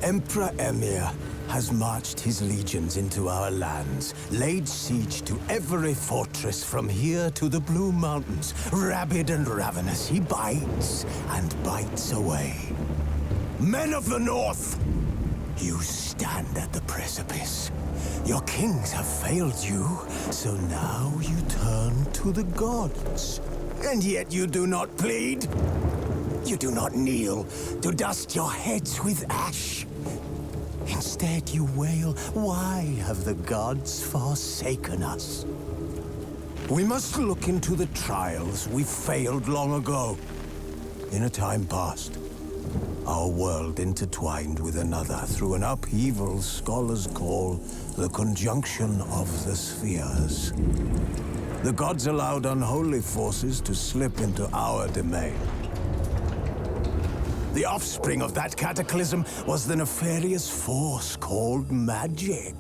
Emperor Emir has marched his legions into our lands, laid siege to every fortress from here to the Blue Mountains. Rabid and ravenous, he bites and bites away. Men of the North, you stand at the precipice. Your kings have failed you, so now you turn to the gods. And yet you do not plead. You do not kneel to dust your heads with ash. Instead you wail, why have the gods forsaken us? We must look into the trials we failed long ago. In a time past, our world intertwined with another through an upheaval scholars call the conjunction of the spheres. The gods allowed unholy forces to slip into our domain. The offspring of that cataclysm was the nefarious force called magic.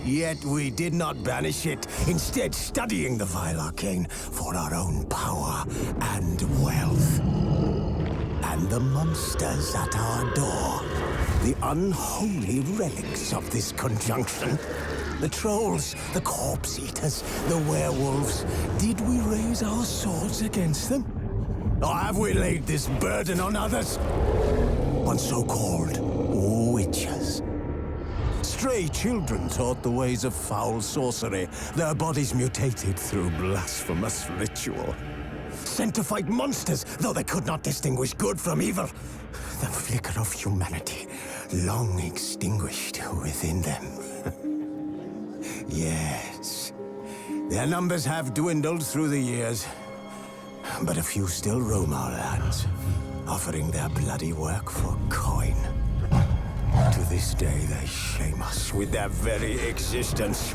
Yet we did not banish it, instead studying the vile arcane for our own power and wealth. And the monsters at our door, the unholy relics of this conjunction. The trolls, the corpse-eaters, the werewolves. Did we raise our swords against them? Or have we laid this burden on others? On so-called witches. Stray children taught the ways of foul sorcery, their bodies mutated through blasphemous ritual. Sent to fight monsters, though they could not distinguish good from evil. The flicker of humanity, long extinguished within them. Yes, their numbers have dwindled through the years. But a few still roam our lands, offering their bloody work for coin. To this day, they shame us with their very existence.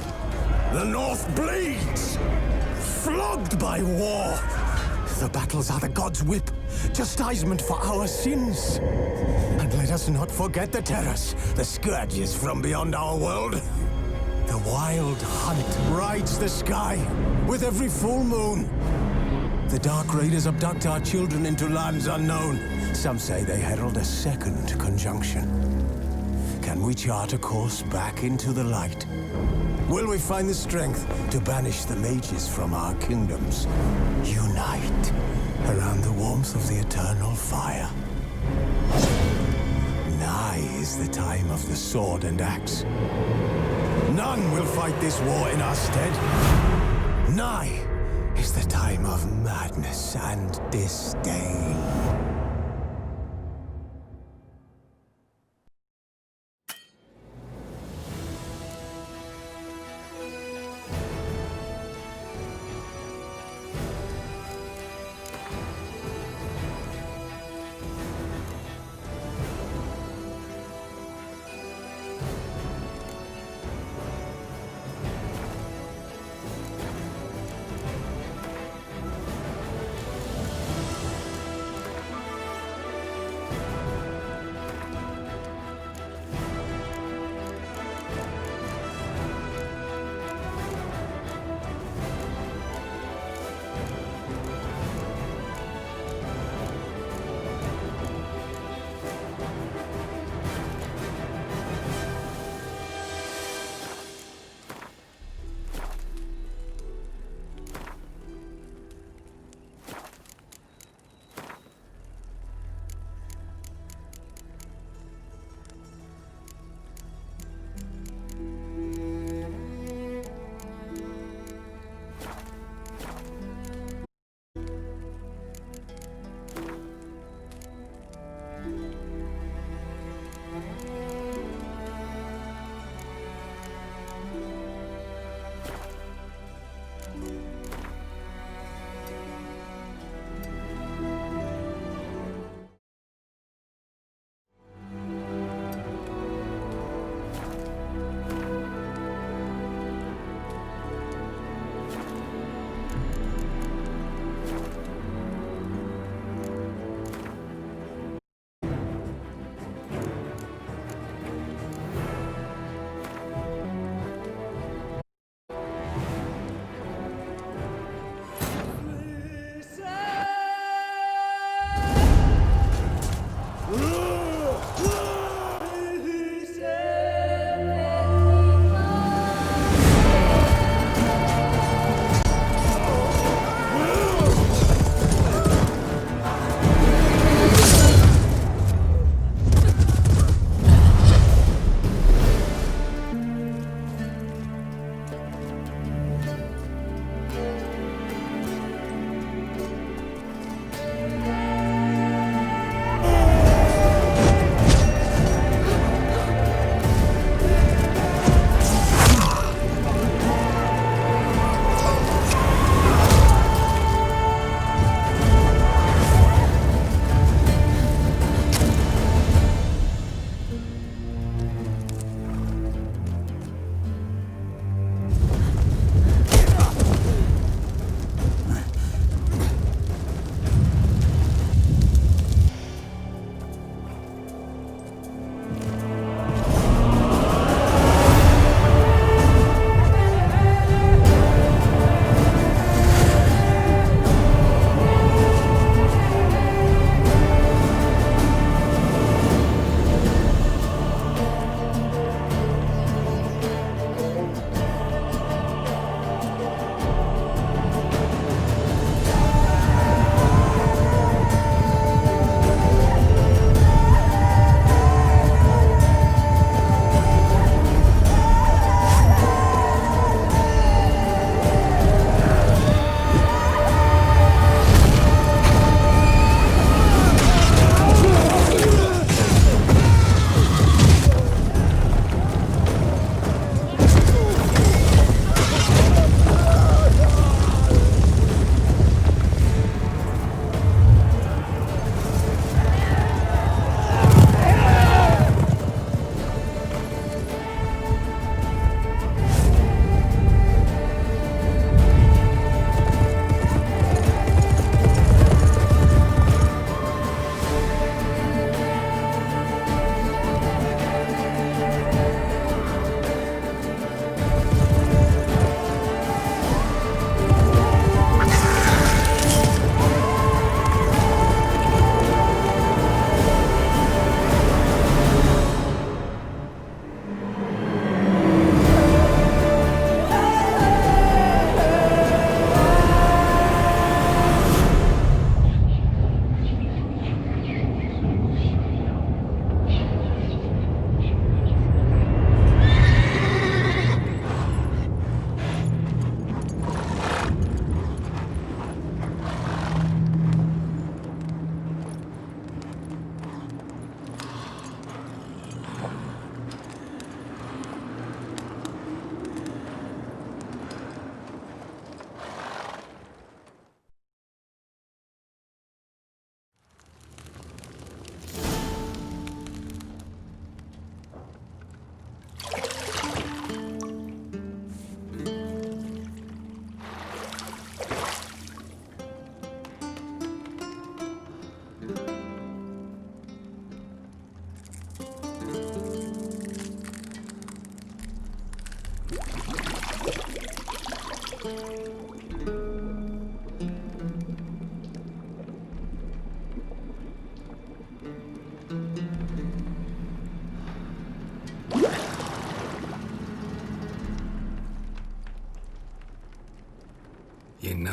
The North bleeds, flogged by war. The battles are the gods' whip, chastisement for our sins. And let us not forget the terrors, the scourges from beyond our world. The wild hunt rides the sky with every full moon. The Dark Raiders abduct our children into lands unknown. Some say they herald a second conjunction. Can we chart a course back into the light? Will we find the strength to banish the mages from our kingdoms? Unite around the warmth of the eternal fire. Nigh is the time of the sword and axe. None will fight this war in our stead. Nigh is the time of madness and disdain.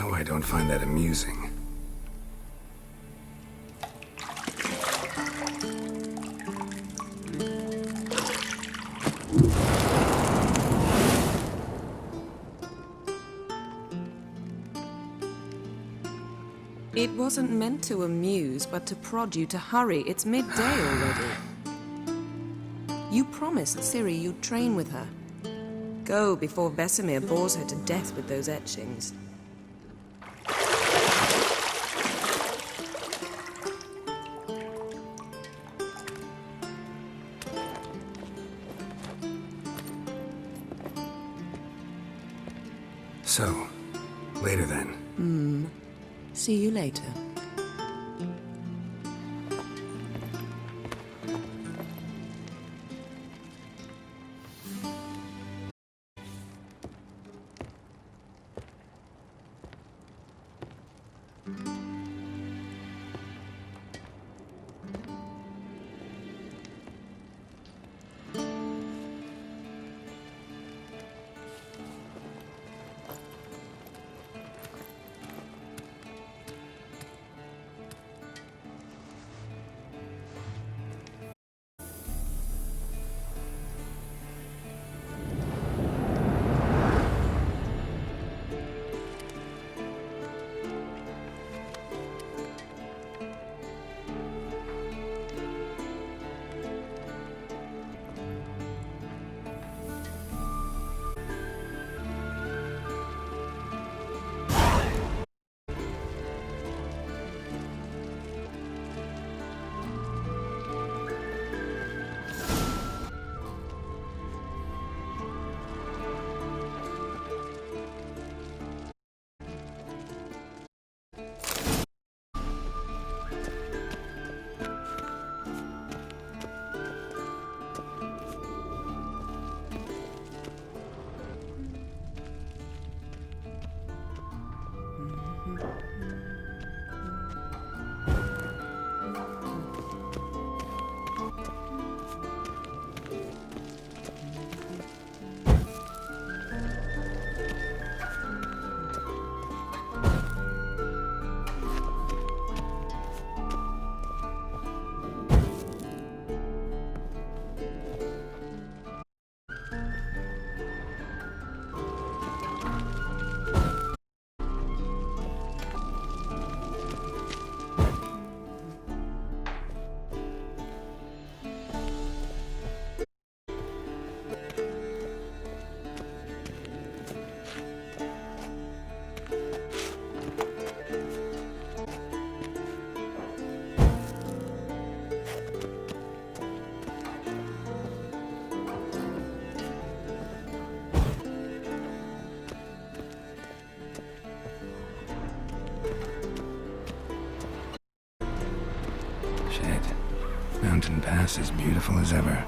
Now I don't find that amusing. It wasn't meant to amuse, but to prod you to hurry. It's midday already. You promised Ciri you'd train with her. Go before Vesemir bores her to death with those etchings. So, later then. See you later. Mountain Pass as beautiful as ever.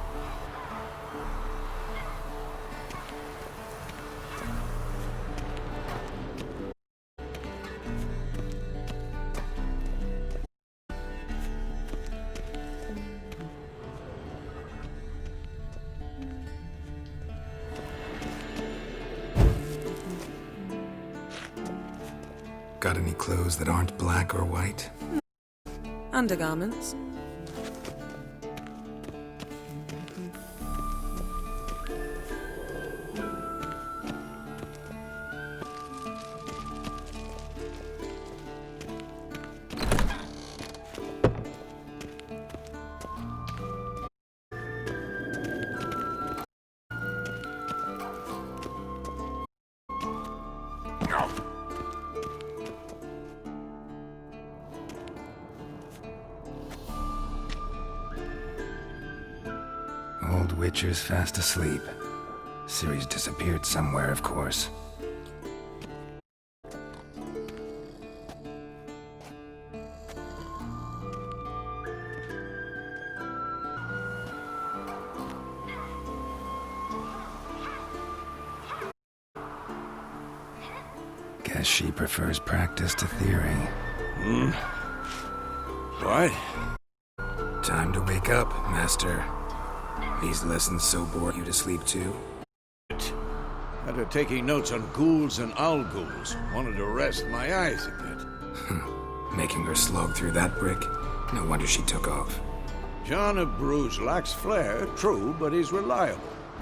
Got any clothes that aren't black or white? Undergarments. Old Witcher's fast asleep. Ciri's disappeared somewhere, of course. Guess she prefers practice to theory. What? Time to wake up, Master. These lessons so bore you to sleep too? After taking notes on ghouls and owl-ghouls, wanted to rest my eyes a bit. Making her slog through that brick? No wonder she took off. John of Bruges lacks flair, true, but he's reliable.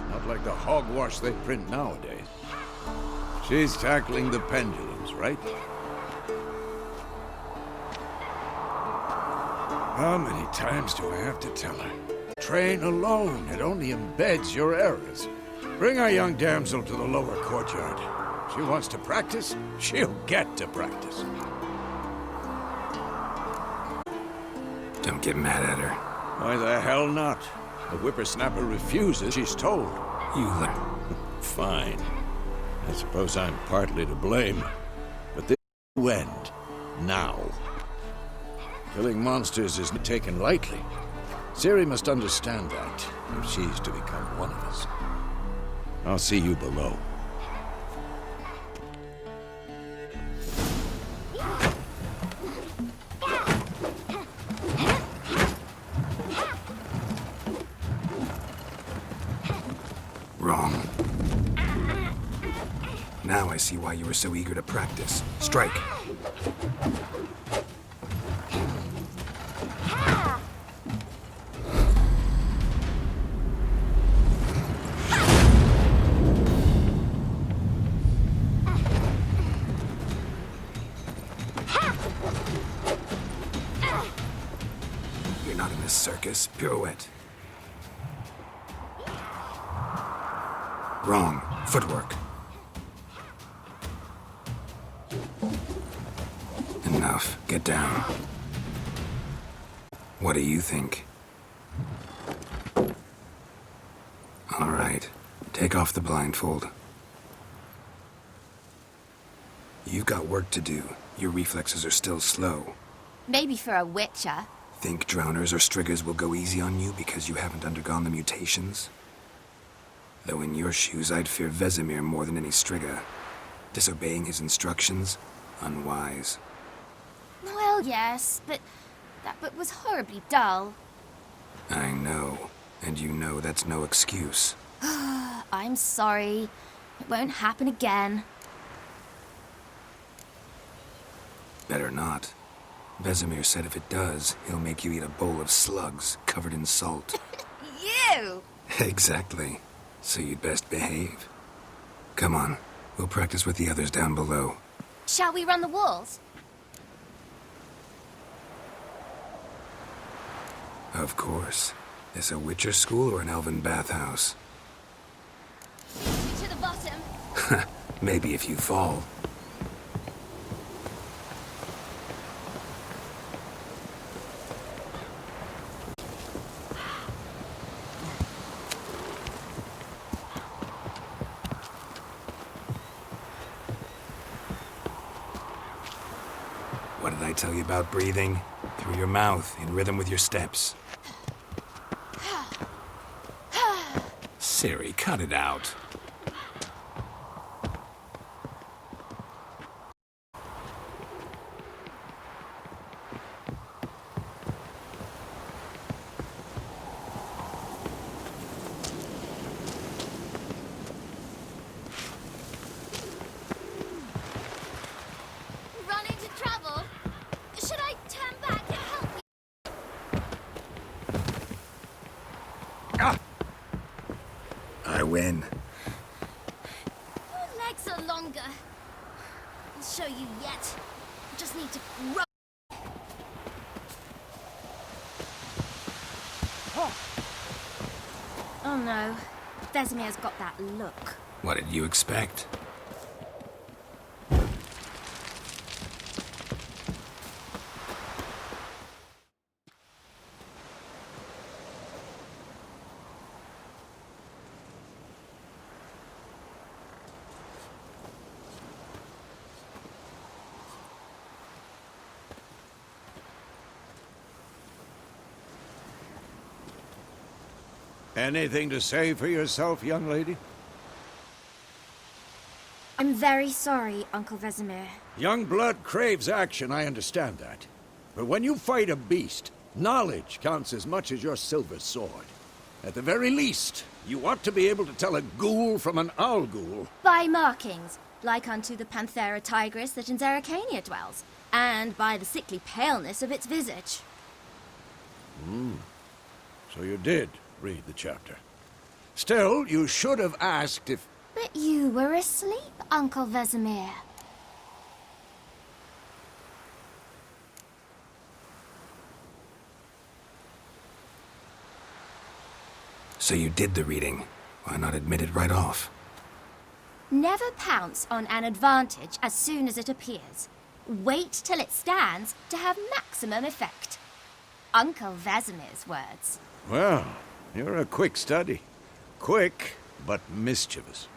Not like the hogwash they print nowadays. She's tackling the pendulums, right? How many times do I have to tell her? Train alone. It only embeds your errors. Bring our young damsel to the lower courtyard. She wants to practice, she'll get to practice. Don't get mad at her. Why the hell not? The whippersnapper refuses, she's told. You learn. Fine. I suppose I'm partly to blame. But this will end now. Killing monsters isn't taken lightly. Ciri must understand that, if she's to become one of us. I'll see you below. Wrong. Now I see why you were so eager to practice. Strike. You're not in this circus. Pirouette. Wrong. Footwork. Enough. Get down. What do you think? All right. Take off the blindfold. You've got work to do. Your reflexes are still slow. Maybe for a witcher. Think drowners or striggers will go easy on you because you haven't undergone the mutations? Though in your shoes, I'd fear Vesemir more than any strigger. Disobeying his instructions? Unwise. Well, yes, but that book was horribly dull. I know. And you know that's no excuse. I'm sorry. It won't happen again. Better not. Vesemir said if it does, he'll make you eat a bowl of slugs covered in salt. You! Exactly. So you'd best behave. Come on. We'll practice with the others down below. Shall we run the walls? Of course. Is a Witcher school or an elven bathhouse? To the bottom. Maybe if you fall. What did I tell you about breathing? Through your mouth, in rhythm with your steps. Ciri, cut it out. Run into trouble? Should I turn back and help you? Ah! I win. Your legs are longer. I'll show you yet. I just need to run. Oh no. Vesemir's got that look. What did you expect? Anything to say for yourself, young lady? I'm very sorry, Uncle Vesemir. Young blood craves action, I understand that. But when you fight a beast, knowledge counts as much as your silver sword. At the very least, you ought to be able to tell a ghoul from an owl ghoul. By markings, like unto the Panthera tigris that in Zerrikania dwells, and by the sickly paleness of its visage. So you did read the chapter. Still, you should have asked if... But you were asleep, Uncle Vesemir. So you did the reading. Why not admit it right off? Never pounce on an advantage as soon as it appears. Wait till it stands to have maximum effect. Uncle Vesemir's words. Well, you're a quick study. Quick, but mischievous.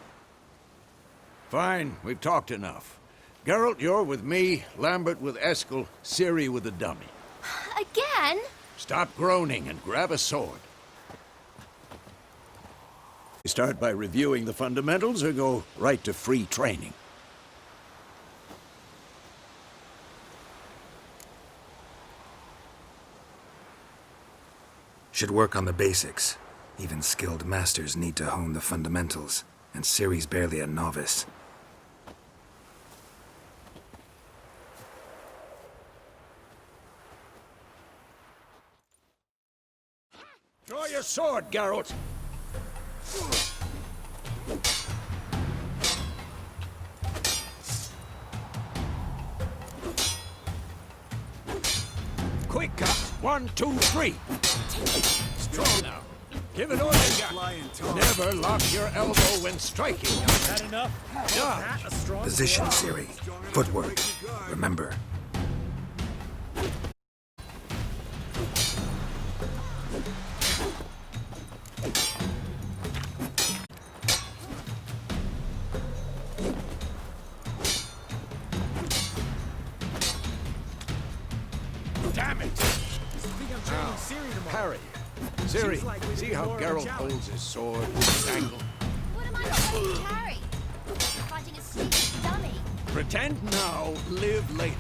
Fine, we've talked enough. Geralt, you're with me, Lambert with Eskel, Ciri with the dummy. Again? Stop groaning and grab a sword. Start by reviewing the fundamentals or go right to free training? Should work on the basics. Even skilled masters need to hone the fundamentals, and Ciri's barely a novice. Draw your sword, Geralt! Quick cut! 1, 2, 3! Strong now. Give it all you got. Never lock your elbow when striking. Is that enough? Dodge. Position, Ciri. Footwork. Remember. Damn it! Parry. Ciri, see how Geralt holds his sword, his angle? What am I supposed to carry? Fighting a stupid dummy. Pretend now, live later.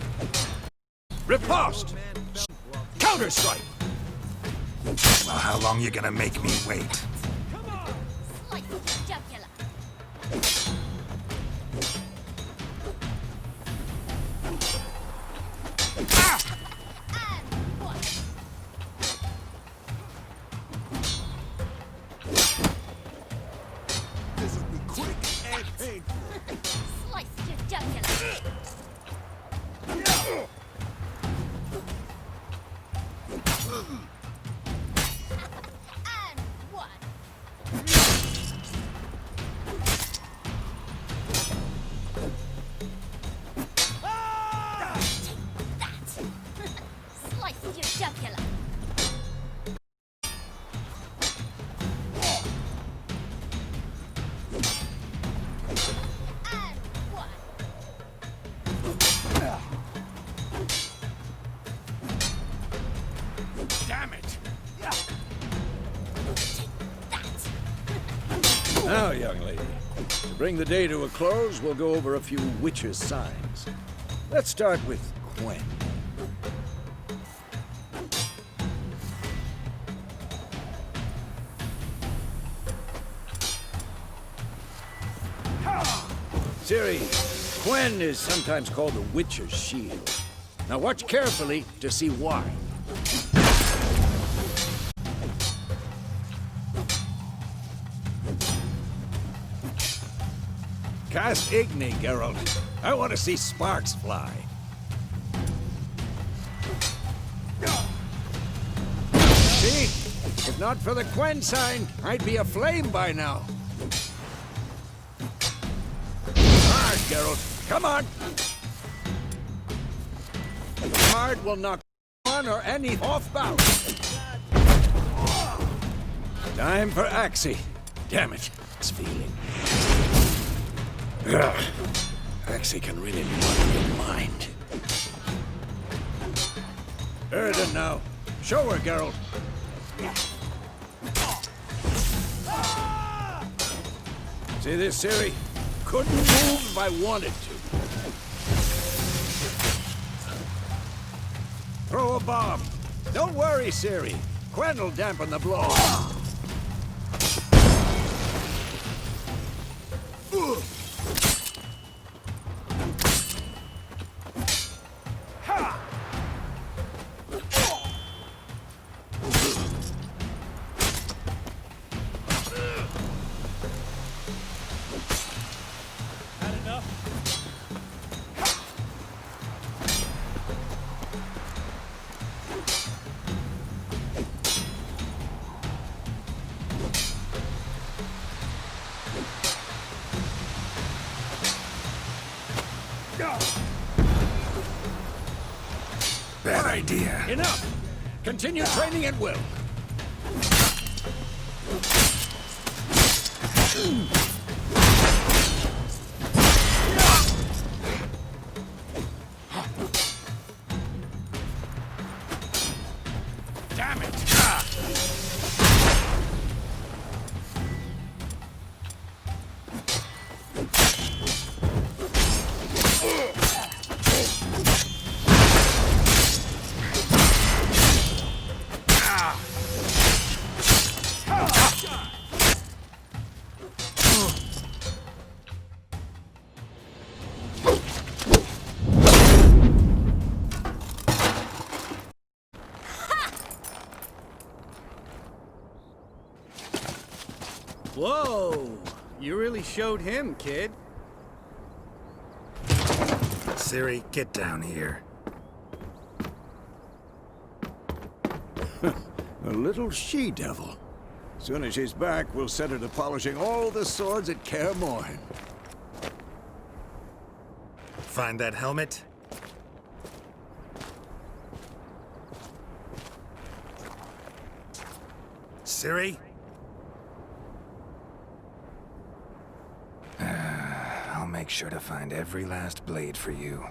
Riposte! Counter-strike! Well, how long you gonna make me wait? Slice the jugular. And one. This will be quick and painful. Slice your jugular. And one. Take that. Slice your jugular. And one. Damn it! Take that. Now, young lady, to bring the day to a close, we'll go over a few witches' signs. Let's start with Quen. Ciri, Quen is sometimes called the Witcher's Shield. Now watch carefully to see why. Cast Igni, Geralt. I want to see sparks fly. See? If not for the Quen sign, I'd be aflame by now. Hard, Geralt. Come on. Hard will knock one or any off balance. Time for Axie. Damn it. It's feeling. Ugh. Axie can really be one of your mind. Erden now. Show her, Geralt. See this, Ciri? Couldn't move if I wanted to. Throw a bomb. Don't worry, Ciri. Quen will dampen the blow. Bad idea. Enough! Continue training at will. Damn it! Whoa! You really showed him, kid. Ciri, get down here. A little she-devil. Soon as she's back, we'll set her to polishing all the swords at Kaer Morhen. Find that helmet? Ciri? I'll make sure to find every last blade for you.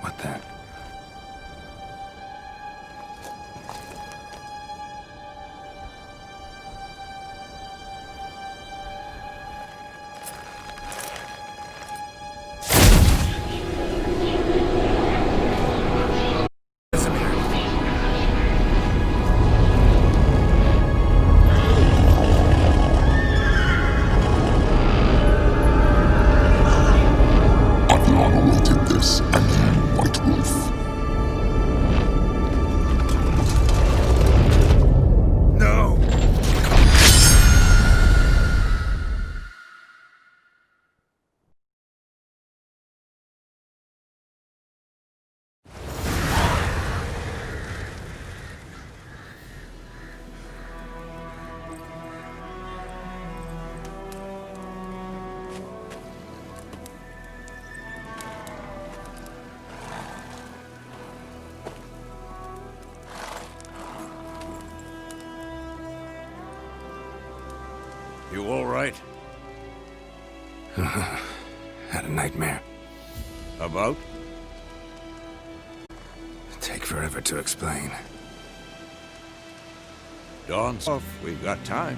What the? You all right? Had a nightmare. About? Take forever to explain. Dawn's off. We've got time.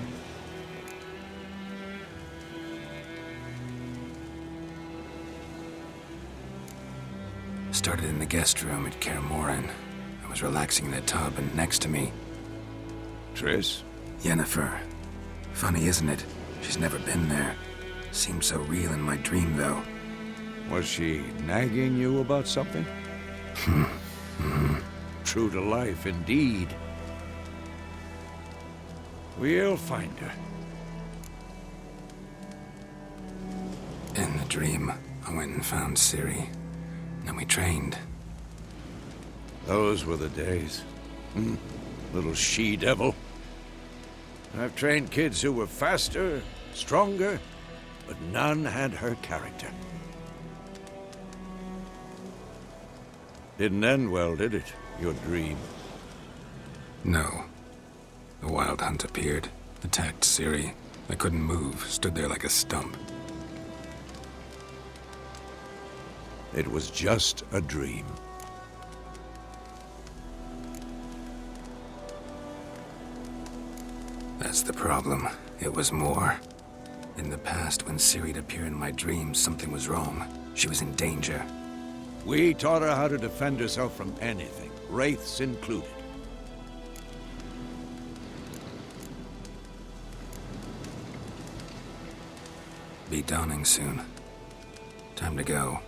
Started in the guest room at Kaer Morhen. I was relaxing in a tub, and next to me, Triss? Yennefer. Funny, isn't it? She's never been there. Seemed so real in my dream, though. Was she nagging you about something? True to life, indeed. We'll find her. In the dream, I went and found Ciri. And we trained. Those were the days. Little she-devil. I've trained kids who were faster, stronger, but none had her character. Didn't end well, did it? Your dream? No. The Wild Hunt appeared, attacked Ciri. I couldn't move, stood there like a stump. It was just a dream. That's the problem. It was more. In the past, when Ciri'd appear in my dreams, something was wrong. She was in danger. We taught her how to defend herself from anything, wraiths included. Be dawning soon. Time to go.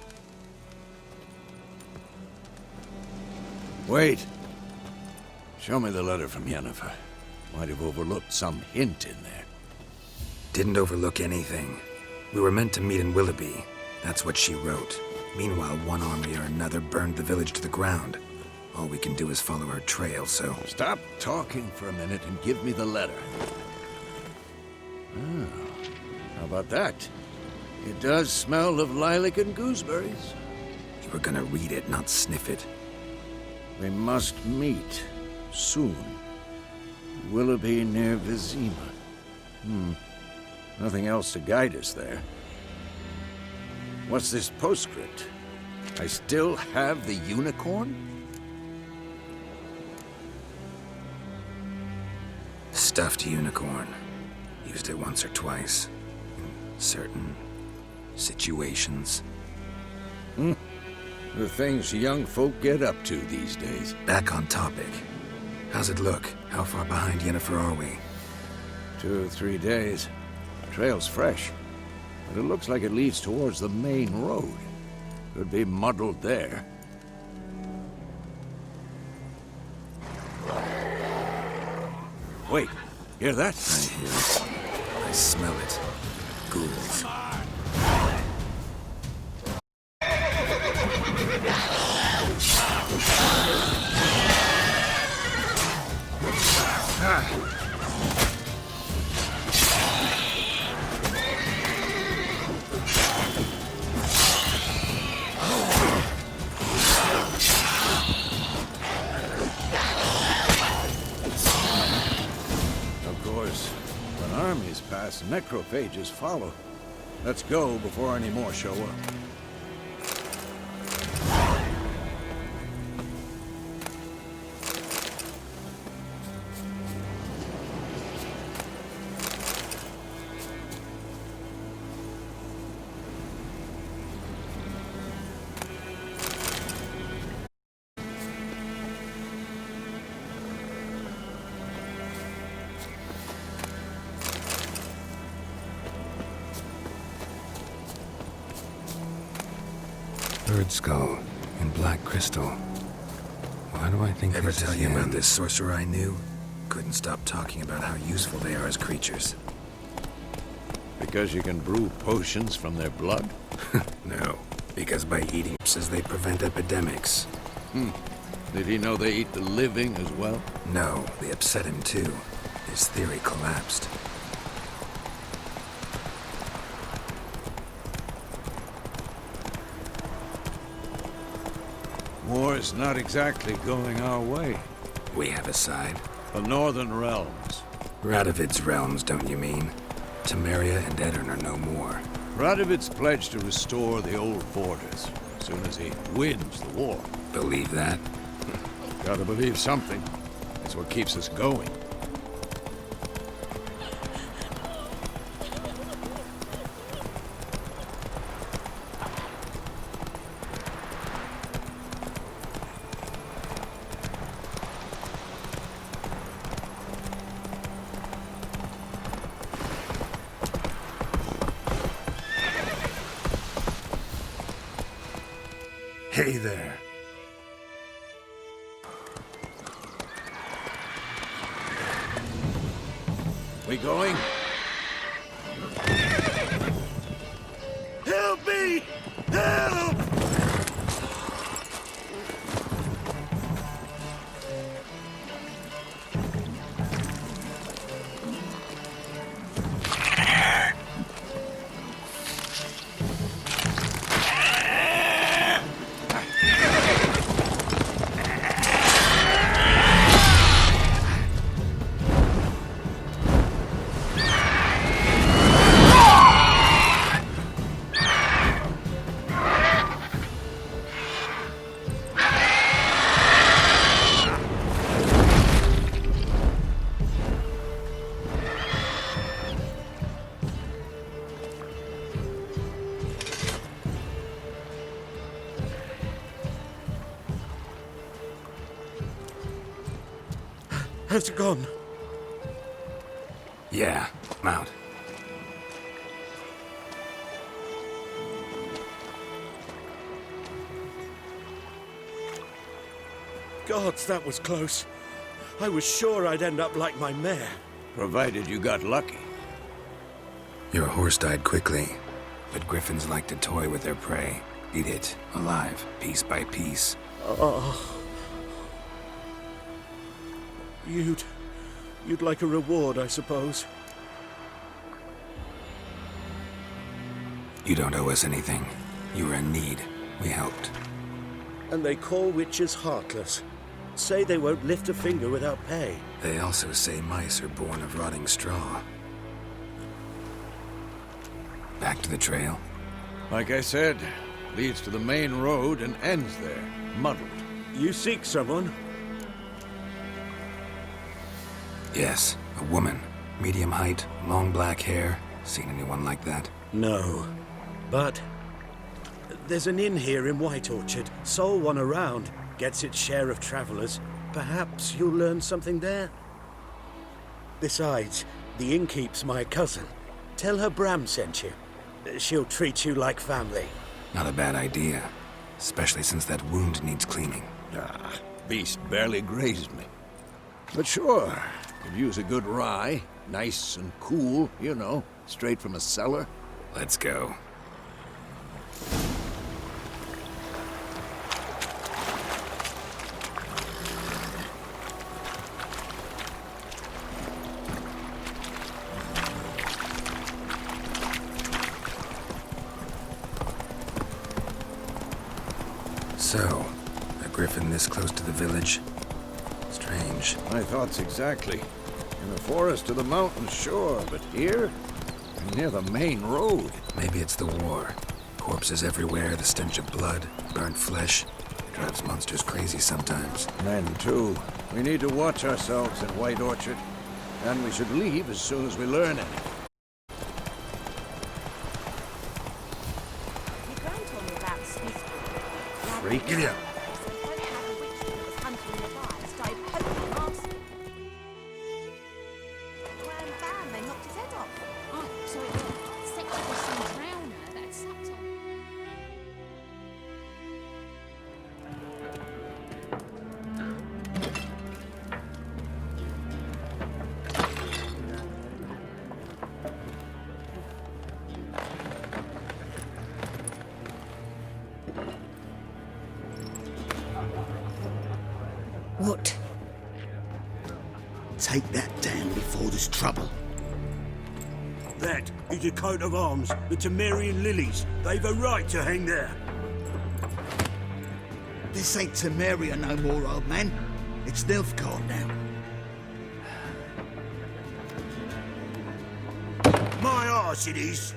Wait. Show me the letter from Yennefer. Might have overlooked some hint in there. Didn't overlook anything. We were meant to meet in Willoughby. That's what she wrote. Meanwhile, one army or another burned the village to the ground. All we can do is follow her trail, so... Stop talking for a minute and give me the letter. Ah, how about that? It does smell of lilac and gooseberries. You were gonna read it, not sniff it. We must meet. Soon. Willoughby near Vizima. Nothing else to guide us there. What's this postscript? I still have the unicorn? Stuffed unicorn. Used it once or twice. In certain situations. The things young folk get up to these days. Back on topic. How's it look? How far behind Yennefer are we? 2 or 3 days. Trail's fresh, but it looks like it leads towards the main road. Could be muddled there. Wait, hear that? I hear it. I smell it. Ghouls. Armies pass, necrophages follow. Let's go before any more show up. Bird skull and black crystal. Why do I think ever tell you about this sorcerer I knew? Couldn't stop talking about how useful they are as creatures. Because you can brew potions from their blood? No, because by eating corpses they prevent epidemics. Did he know they eat the living as well? No, they upset him too. His theory collapsed. War's not exactly going our way. We have a side. The Northern Realms. Radovid's realms, don't you mean? Temeria and Edirn are no more. Radovid's pledged to restore the old borders as soon as he wins the war. Believe that? Gotta believe something. That's what keeps us going. Hey there. We going? Help me! Help! has gone. Yeah, mount. Gods, that was close. I was sure I'd end up like my mare. Provided you got lucky. Your horse died quickly, but griffins like to toy with their prey. Eat it, alive, piece by piece. Oh. You'd like a reward, I suppose. You don't owe us anything. You were in need. We helped. And they call witches heartless. Say they won't lift a finger without pay. They also say mice are born of rotting straw. Back to the trail? Like I said, leads to the main road and ends there, muddled. You seek someone? Yes, a woman. Medium height, long black hair. Seen anyone like that? No. But there's an inn here in White Orchard. Sole one around. Gets its share of travelers. Perhaps you'll learn something there? Besides, the innkeep's my cousin. Tell her Bram sent you. She'll treat you like family. Not a bad idea. Especially since that wound needs cleaning. Ah, beast barely grazed me. But sure, could use a good rye. Nice and cool, you know, straight from a cellar. Let's go. So, a griffin this close to the village? Strange. My thoughts exactly. In the forest to the mountains, sure, but here? Near the main road. Maybe it's the war. Corpses everywhere, the stench of blood, burnt flesh. Drives monsters crazy sometimes. Men, too. We need to watch ourselves in White Orchard. And we should leave as soon as we learn anything. Freak. Giddy up. What? Take that down before there's trouble. That is a coat of arms, the Temerian lilies. They've a right to hang there. This ain't Temeria no more, old man. It's Nilfgaard now. My arse it is.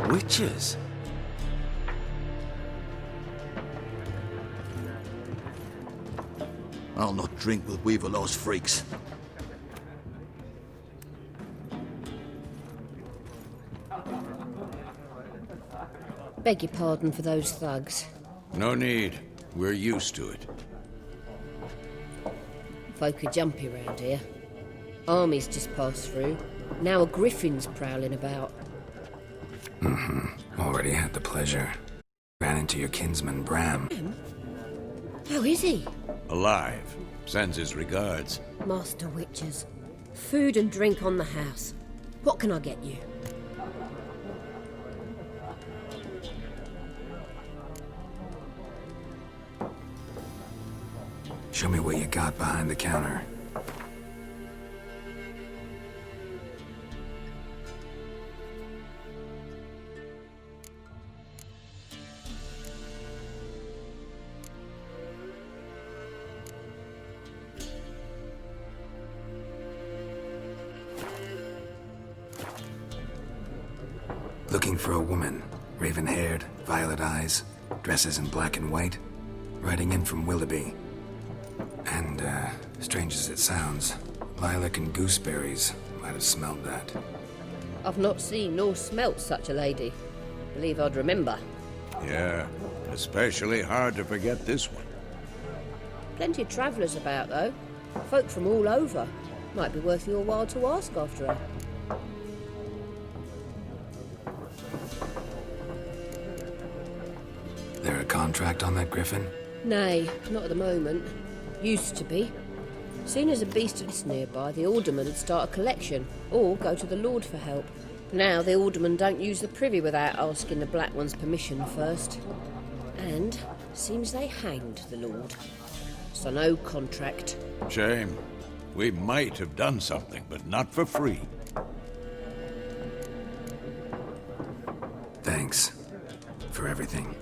Witches? I'll not drink with Weaverlaw's freaks. Beg your pardon for those thugs. No need. We're used to it. Folk are jumpy round here. Armies just passed through. Now a griffin's prowling about. Already had the pleasure. Ran into your kinsman, Bram. How is he? Alive. Sends his regards. Master Witches. Food and drink on the house. What can I get you? Show me what you got behind the counter. Looking for a woman. Raven-haired, violet eyes. dresses in black and white, riding in from Willoughby. And, strange as it sounds, lilac and gooseberries might have smelled that. I've not seen nor smelt such a lady. Believe I'd remember. Yeah, especially hard to forget this one. Plenty of travellers about, though. Folk from all over. Might be worth your while to ask after her. There a contract on that griffin? Nay, not at the moment. Used to be. Soon as a beast was nearby, the alderman would start a collection, or go to the Lord for help. Now the alderman don't use the privy without asking the Black One's permission first. And seems they hanged the Lord. So no contract. Shame. We might have done something, but not for free. Thanks for everything.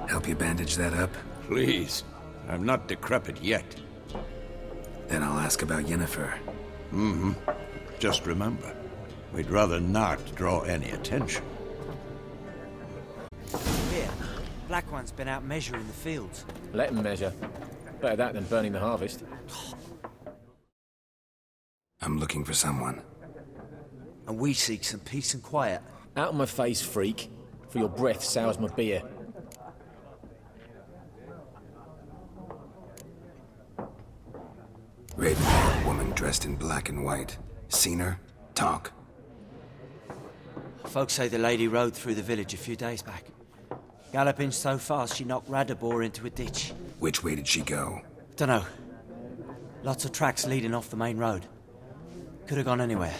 Help you bandage that up? Please. I'm not decrepit yet. Then I'll ask about Yennefer. Mm-hmm. Just remember, we'd rather not draw any attention. Here, Black One's been out measuring the fields. Let him measure. Better that than burning the harvest. I'm looking for someone. And we seek some peace and quiet. Out of my face, freak. For your breath sours my beer. Raven-haired woman dressed in black and white. Seen her? Talk. Folks say the lady rode through the village a few days back. Galloping so fast she knocked Radabor into a ditch. Which way did she go? Dunno. Lots of tracks leading off the main road. Could have gone anywhere.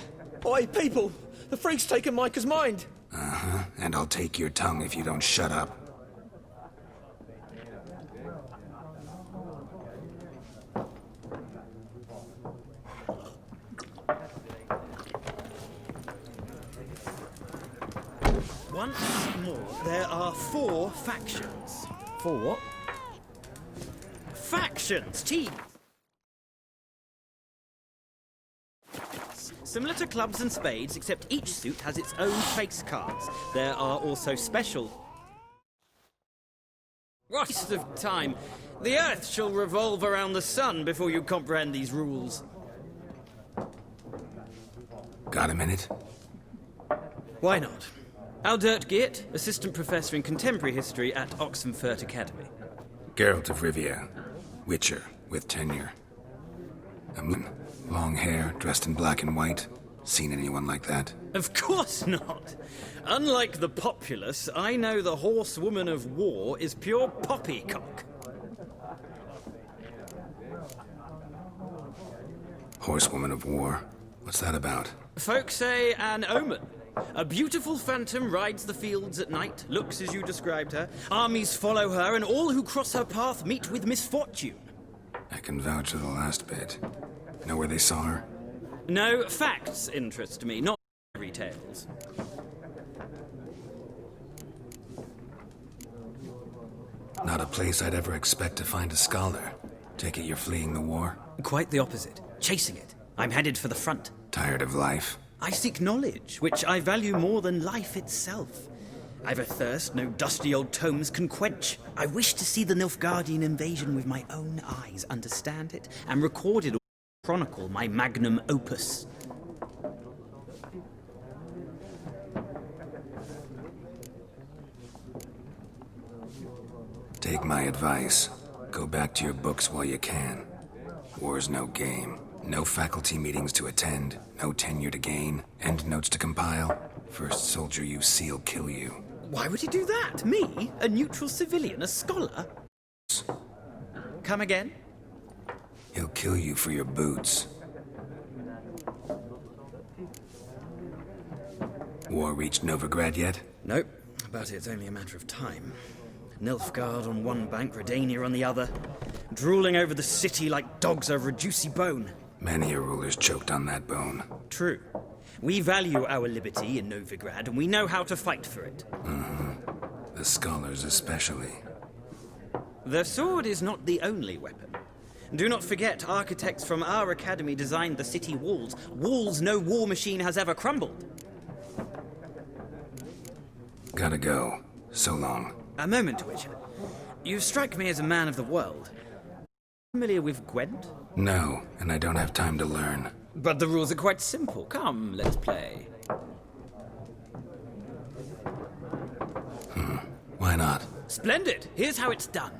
Oi, people! The freak's taken Micah's mind! Uh-huh. And I'll take your tongue if you don't shut up. Once more, there are 4 factions. 4 what? Factions, teams! Similar to clubs and spades, except each suit has its own face cards. There are also special... Waste of time. The Earth shall revolve around the sun before you comprehend these rules. Got a minute? Why not? Aldert Geert, Assistant Professor in Contemporary History at Oxenfurt Academy. Garelt of Rivia. Witcher, with tenure. Long hair, dressed in black and white. Seen anyone like that? Of course not! Unlike the populace, I know the horsewoman of war is pure poppycock. Horsewoman of war? What's that about? Folk say an omen. A beautiful phantom rides the fields at night, looks as you described her. Armies follow her, and all who cross her path meet with misfortune. I can vouch for the last bit. Know where they saw her? No, facts interest me, not fairy tales. Not a place I'd ever expect to find a scholar. Take it you're fleeing the war? Quite the opposite. Chasing it. I'm headed for the front. Tired of life? I seek knowledge, which I value more than life itself. I've a thirst no dusty old tomes can quench. I wish to see the Nilfgaardian invasion with my own eyes, understand it, and record it all, chronicle my magnum opus. Take my advice. Go back to your books while you can. War's no game. No faculty meetings to attend, no tenure to gain, end notes to compile. First soldier you see'll kill you. Why would he do that? Me? A neutral civilian? A scholar? Come again? He'll kill you for your boots. War reached Novigrad yet? Nope, but it's only a matter of time. Nilfgaard on one bank, Redania on the other, drooling over the city like dogs over a juicy bone. Many a ruler's choked on that bone. True. We value our liberty in Novigrad, and we know how to fight for it. Mm-hmm. The the scholars especially. The sword is not the only weapon. Do not forget, architects from our academy designed the city walls. Walls no war machine has ever crumbled. Gotta go. So long. A moment, Witcher. You strike me as a man of the world. Familiar with Gwent? No, and I don't have time to learn. But the rules are quite simple. Come, let's play. Why not? Splendid! Here's how it's done.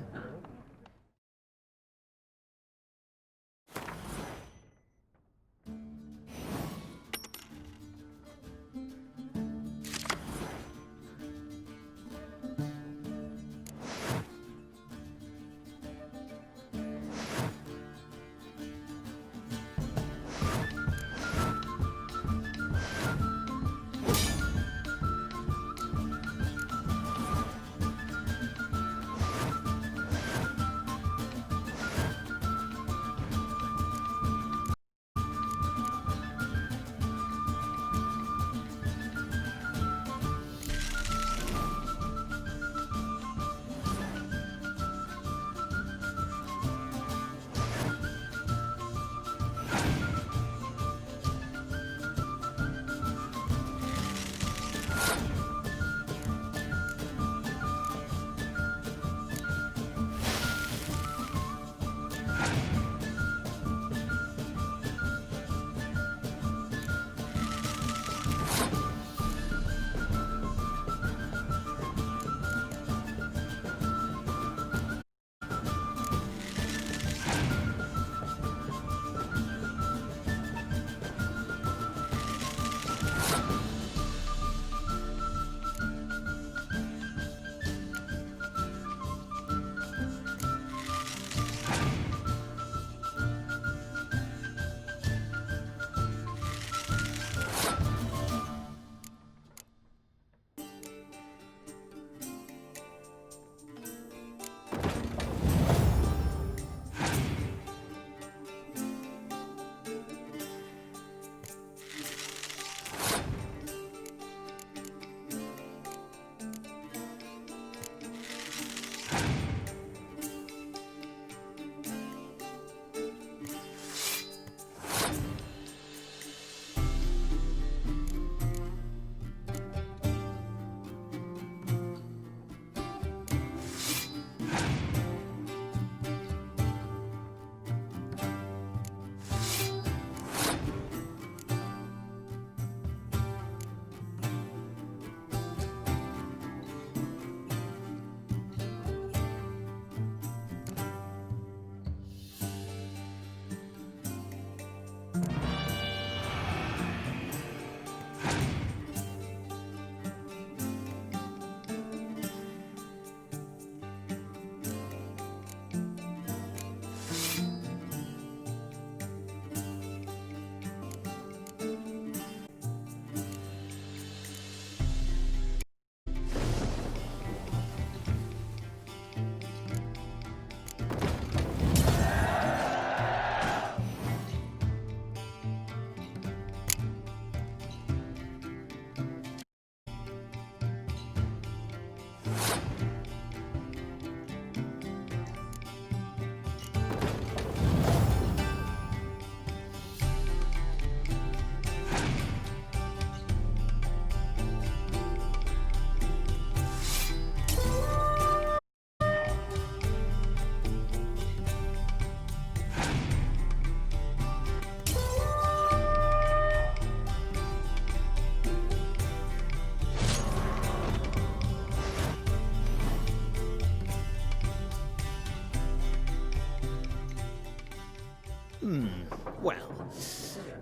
Well,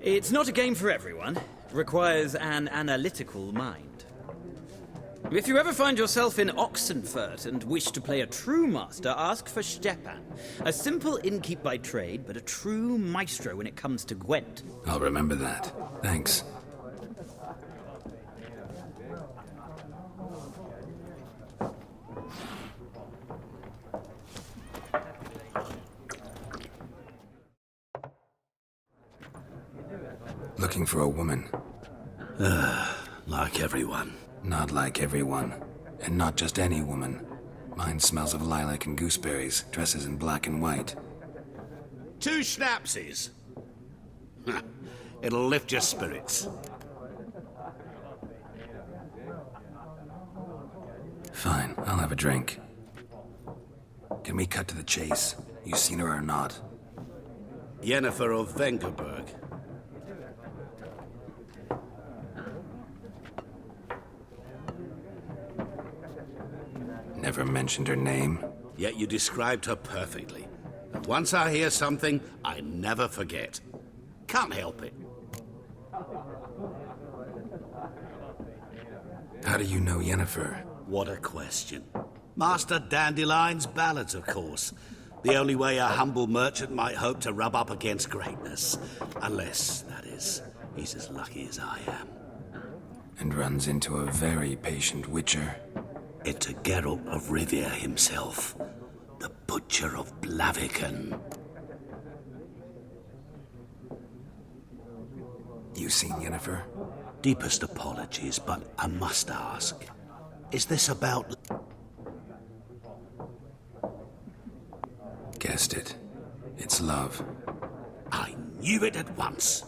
it's not a game for everyone. It requires an analytical mind. If you ever find yourself in Oxenfurt and wish to play a true master, ask for Stepan. A simple innkeep by trade, but a true maestro when it comes to Gwent. I'll remember that. Thanks. Looking for a woman. Like everyone. Not like everyone. And not just any woman. Mine smells of lilac and gooseberries, dresses in black and white. 2 schnapsies. It'll lift your spirits. Fine, I'll have a drink. Can we cut to the chase? You seen her or not? Yennefer of Vengerberg. Never mentioned her name. Yet you described her perfectly. And once I hear something, I never forget. Can't help it. How do you know Yennefer? What a question. Master Dandelion's ballads, of course. The only way a humble merchant might hope to rub up against greatness. Unless, that is, he's as lucky as I am. And runs into a very patient witcher. It's a Geralt of Rivia himself. The Butcher of Blaviken. You seen Yennefer? Deepest apologies, but I must ask. Is this about... Guessed it. It's love. I knew it at once.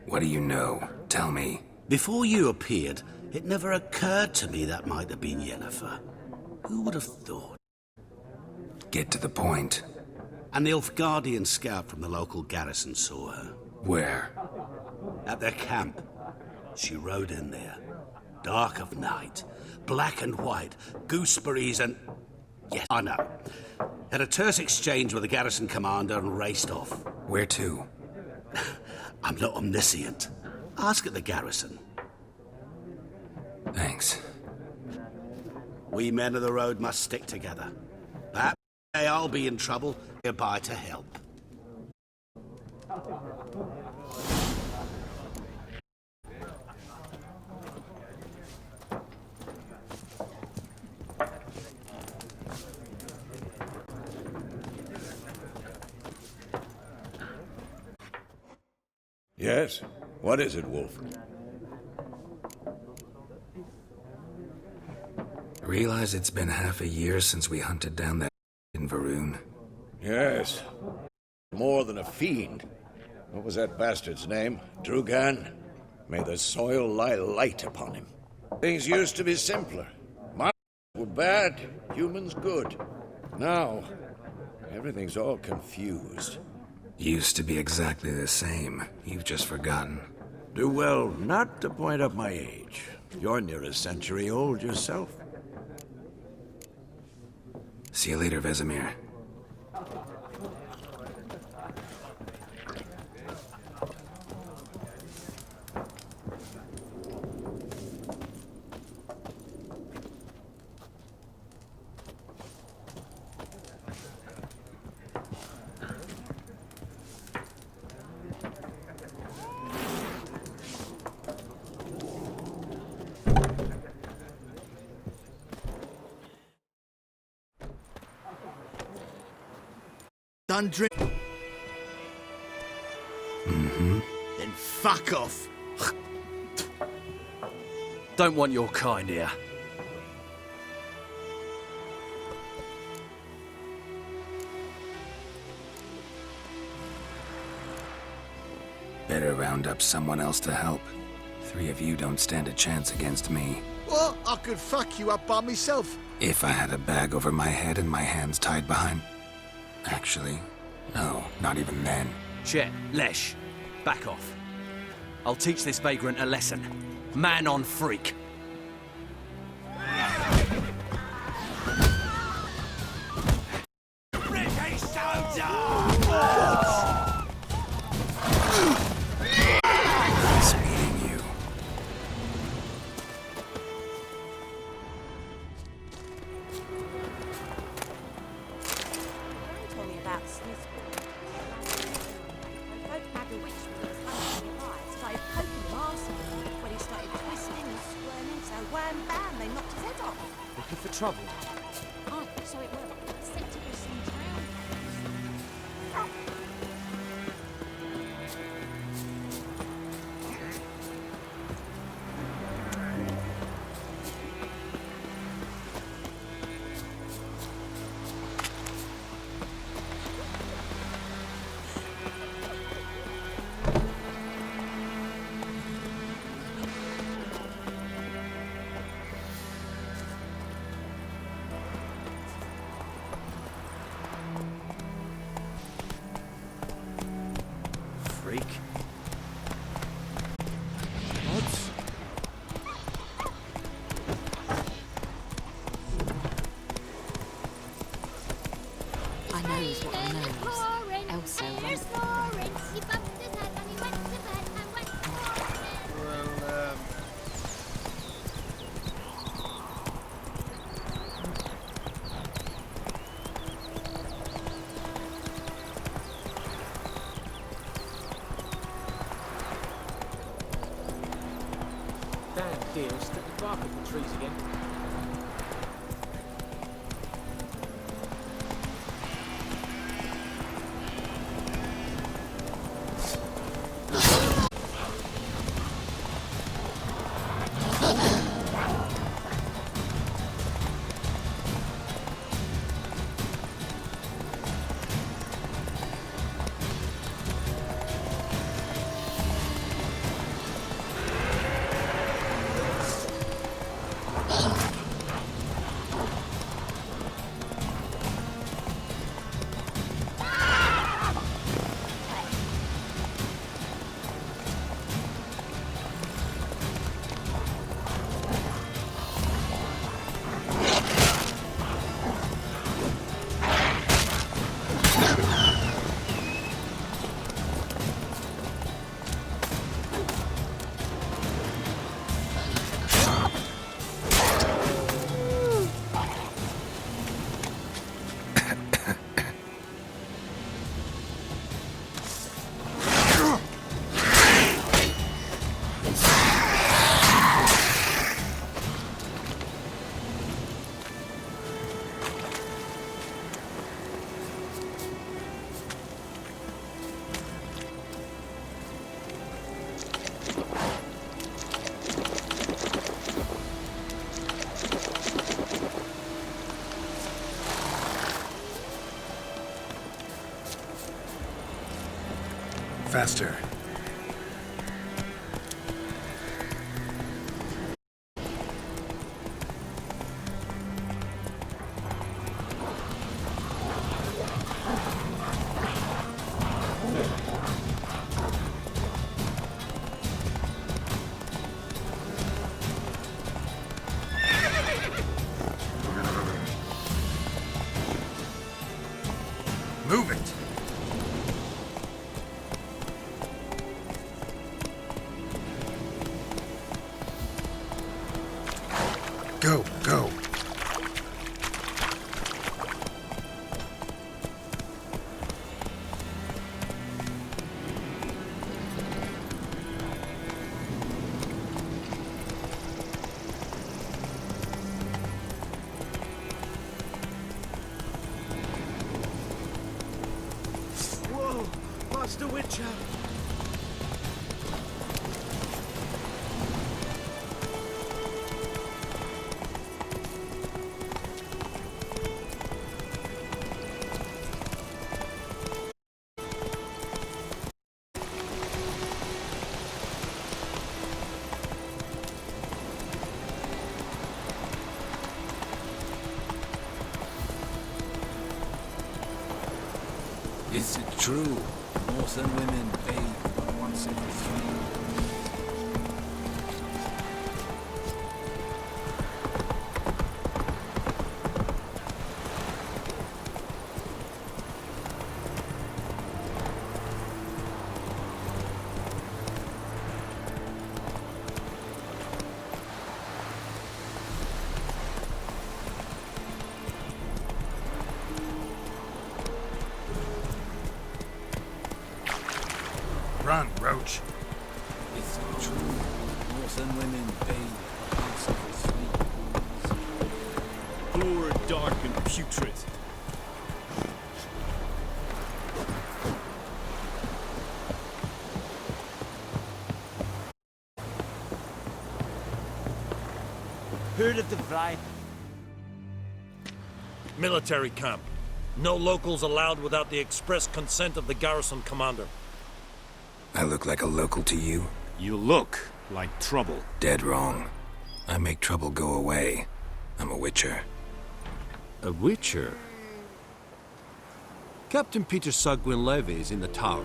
What do you know? Tell me. Before you appeared, it never occurred to me that might have been Yennefer. Who would have thought? Get to the point. A Nilfgaardian scout from the local garrison saw her. Where? At their camp. She rode in there. Dark of night. Black and white. Gooseberries and... Yes, I know. Had a terse exchange with the garrison commander and raced off. Where to? I'm not omniscient. Ask at the garrison. Thanks. We men of the road must stick together. Perhaps I'll be in trouble, nearby to help. Yes? What is it, Wolf? Realize it's been half a year since we hunted down that in Varun. Yes. More than a fiend. What was that bastard's name? Drugan? May the soil lie light upon him. Things used to be simpler. Monsters were bad, humans good. Now, everything's all confused. Used to be exactly the same. You've just forgotten. Do well not to point up my age. You're near a century old yourself. See you later, Vesemir. Done drink. Mm-hmm. Then fuck off. Don't want your kind here. Better round up someone else to help. 3 of you don't stand a chance against me. Well, I could fuck you up by myself. If I had a bag over my head and my hands tied behind... Actually, no, not even then. Chet, Lesh, back off. I'll teach this vagrant a lesson. Man on freak. British soldier! Speeding you. Told me about Smithsburg. Folk had a witch with his hungry eyes, started poking him arsehole when he started twisting and squirming, so wham bam, they knocked his head off. Looking for trouble? Oh, so it was sent to some town. freak. What? I knows what I knows. Elsa won't. He bumped his head when he went to bed and went snoring. Well, Damn deer, stick the bark up the trees again. Faster. Move it! Go, go. whoa! Master Witcher! Is it true? Northern women bathe once every 3 years. Run, Roach. Is it true? Northern women bathe once every 3 years. Poor, dark, and putrid. Heard of the Vride? Military camp. No locals allowed without the express consent of the garrison commander. I look like a local to you? You look like trouble. Dead wrong. I make trouble go away. I'm a witcher. A witcher? Captain Peter Sagwin Levy is in the tower.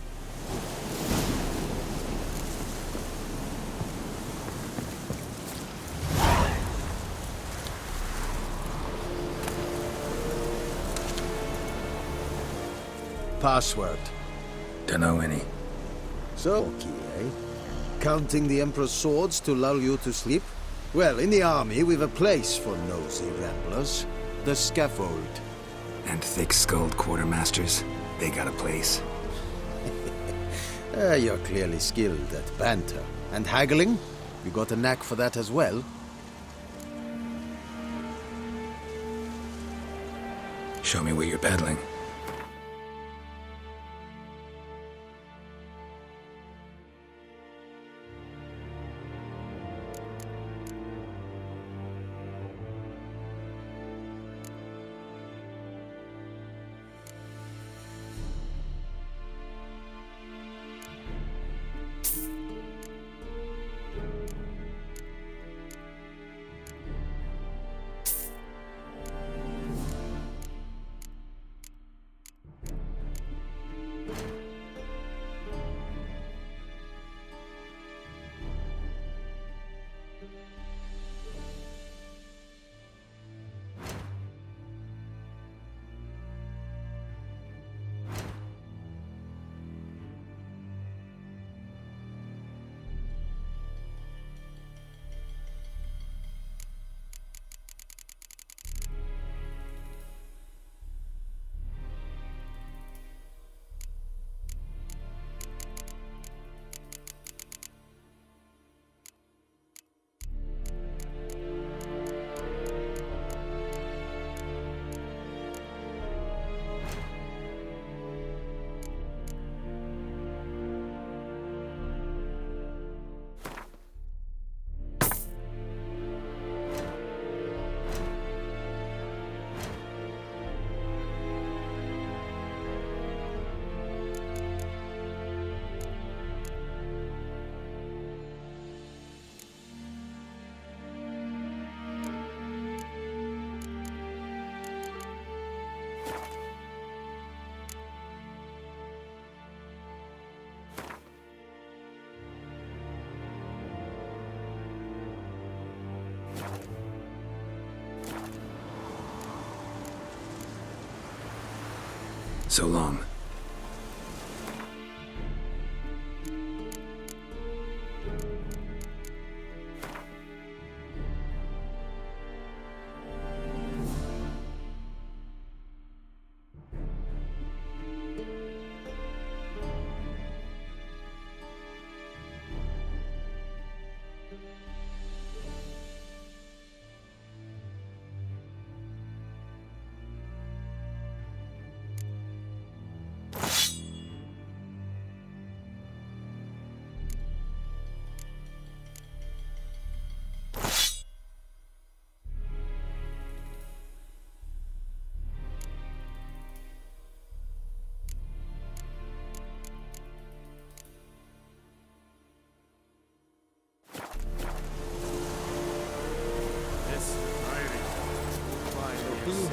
password? Dunno any. So, key, eh? Counting the Emperor's swords to lull you to sleep? Well, in the army, we've a place for nosy ramblers. The scaffold. And thick-skulled quartermasters, they got a place. You're clearly skilled at banter. And haggling? You got a knack for that as well? Show me what you're peddling. So long.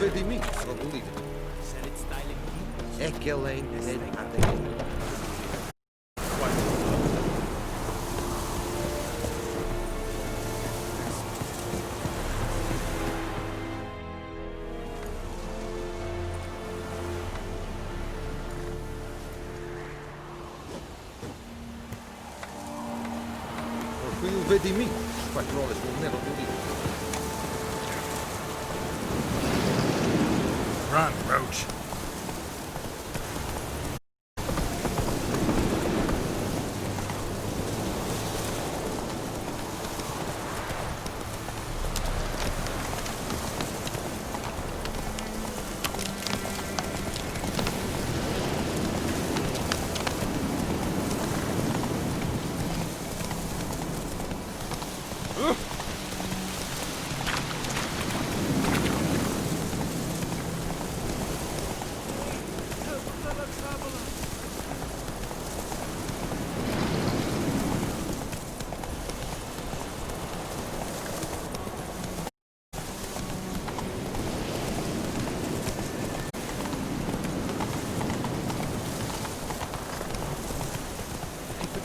Vedi mi, probably. Ekelein head at Vedi mi, patrole sul nero Run, Roach.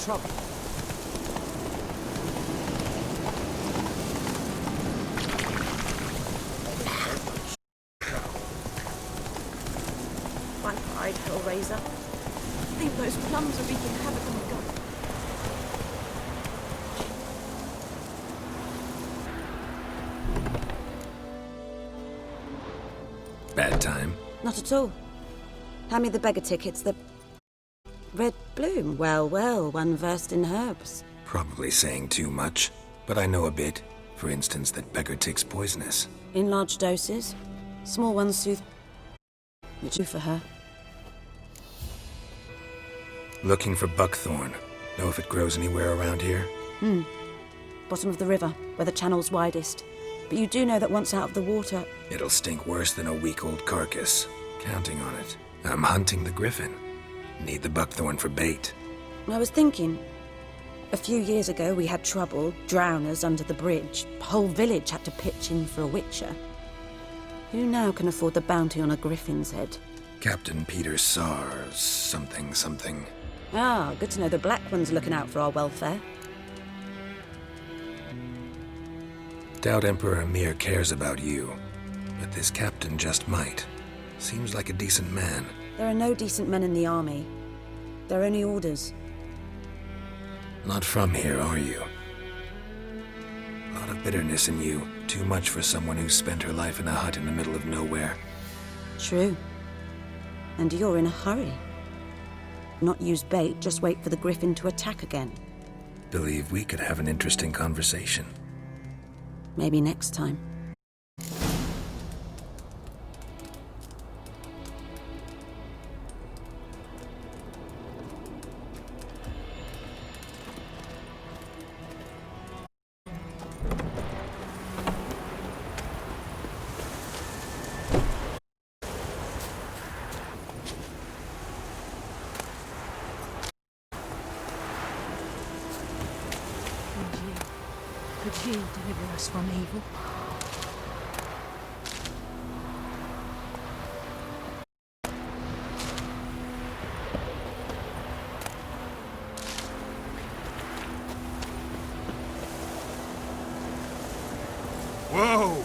Trouble. My pride, Hellraiser. those plums are wreaking havoc on the garden. Bad time? Not at all. Hand me the beggar tickets. The red bloom. Well, well, one versed in herbs. Probably saying too much, but I know a bit. For instance, that beggar tick's poisonous. In large doses. Small ones soothe. Which do for her. Looking for buckthorn. Know if it grows anywhere around here? Bottom of the river, where the channel's widest. But you do know that once out of the water... It'll stink worse than a week-old carcass. Counting on it. I'm hunting the griffin. Need the buckthorn for bait. I was thinking... A few years ago we had trouble, drowners under the bridge. The whole village had to pitch in for a witcher. Who now can afford the bounty on a griffin's head? Captain Peter Sars, something. Ah, good to know the Black One's looking out for our welfare. Doubt Emperor Emir cares about you, but this captain just might. Seems like a decent man. There are no decent men in the army. They're only orders. Not from here, are you? A lot of bitterness in you. Too much for someone who's spent her life in a hut in the middle of nowhere. True. And you're in a hurry. Not use bait, just wait for the griffin to attack again. Believe we could have an interesting conversation. Maybe next time. Could you deliver us from evil? Whoa!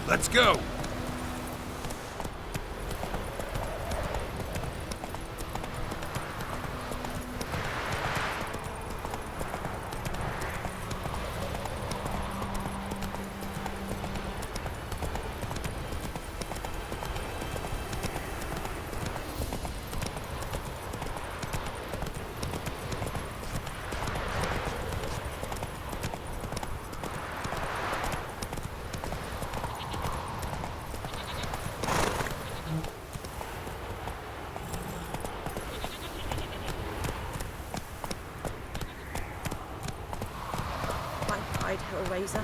Let's go! Hellraiser.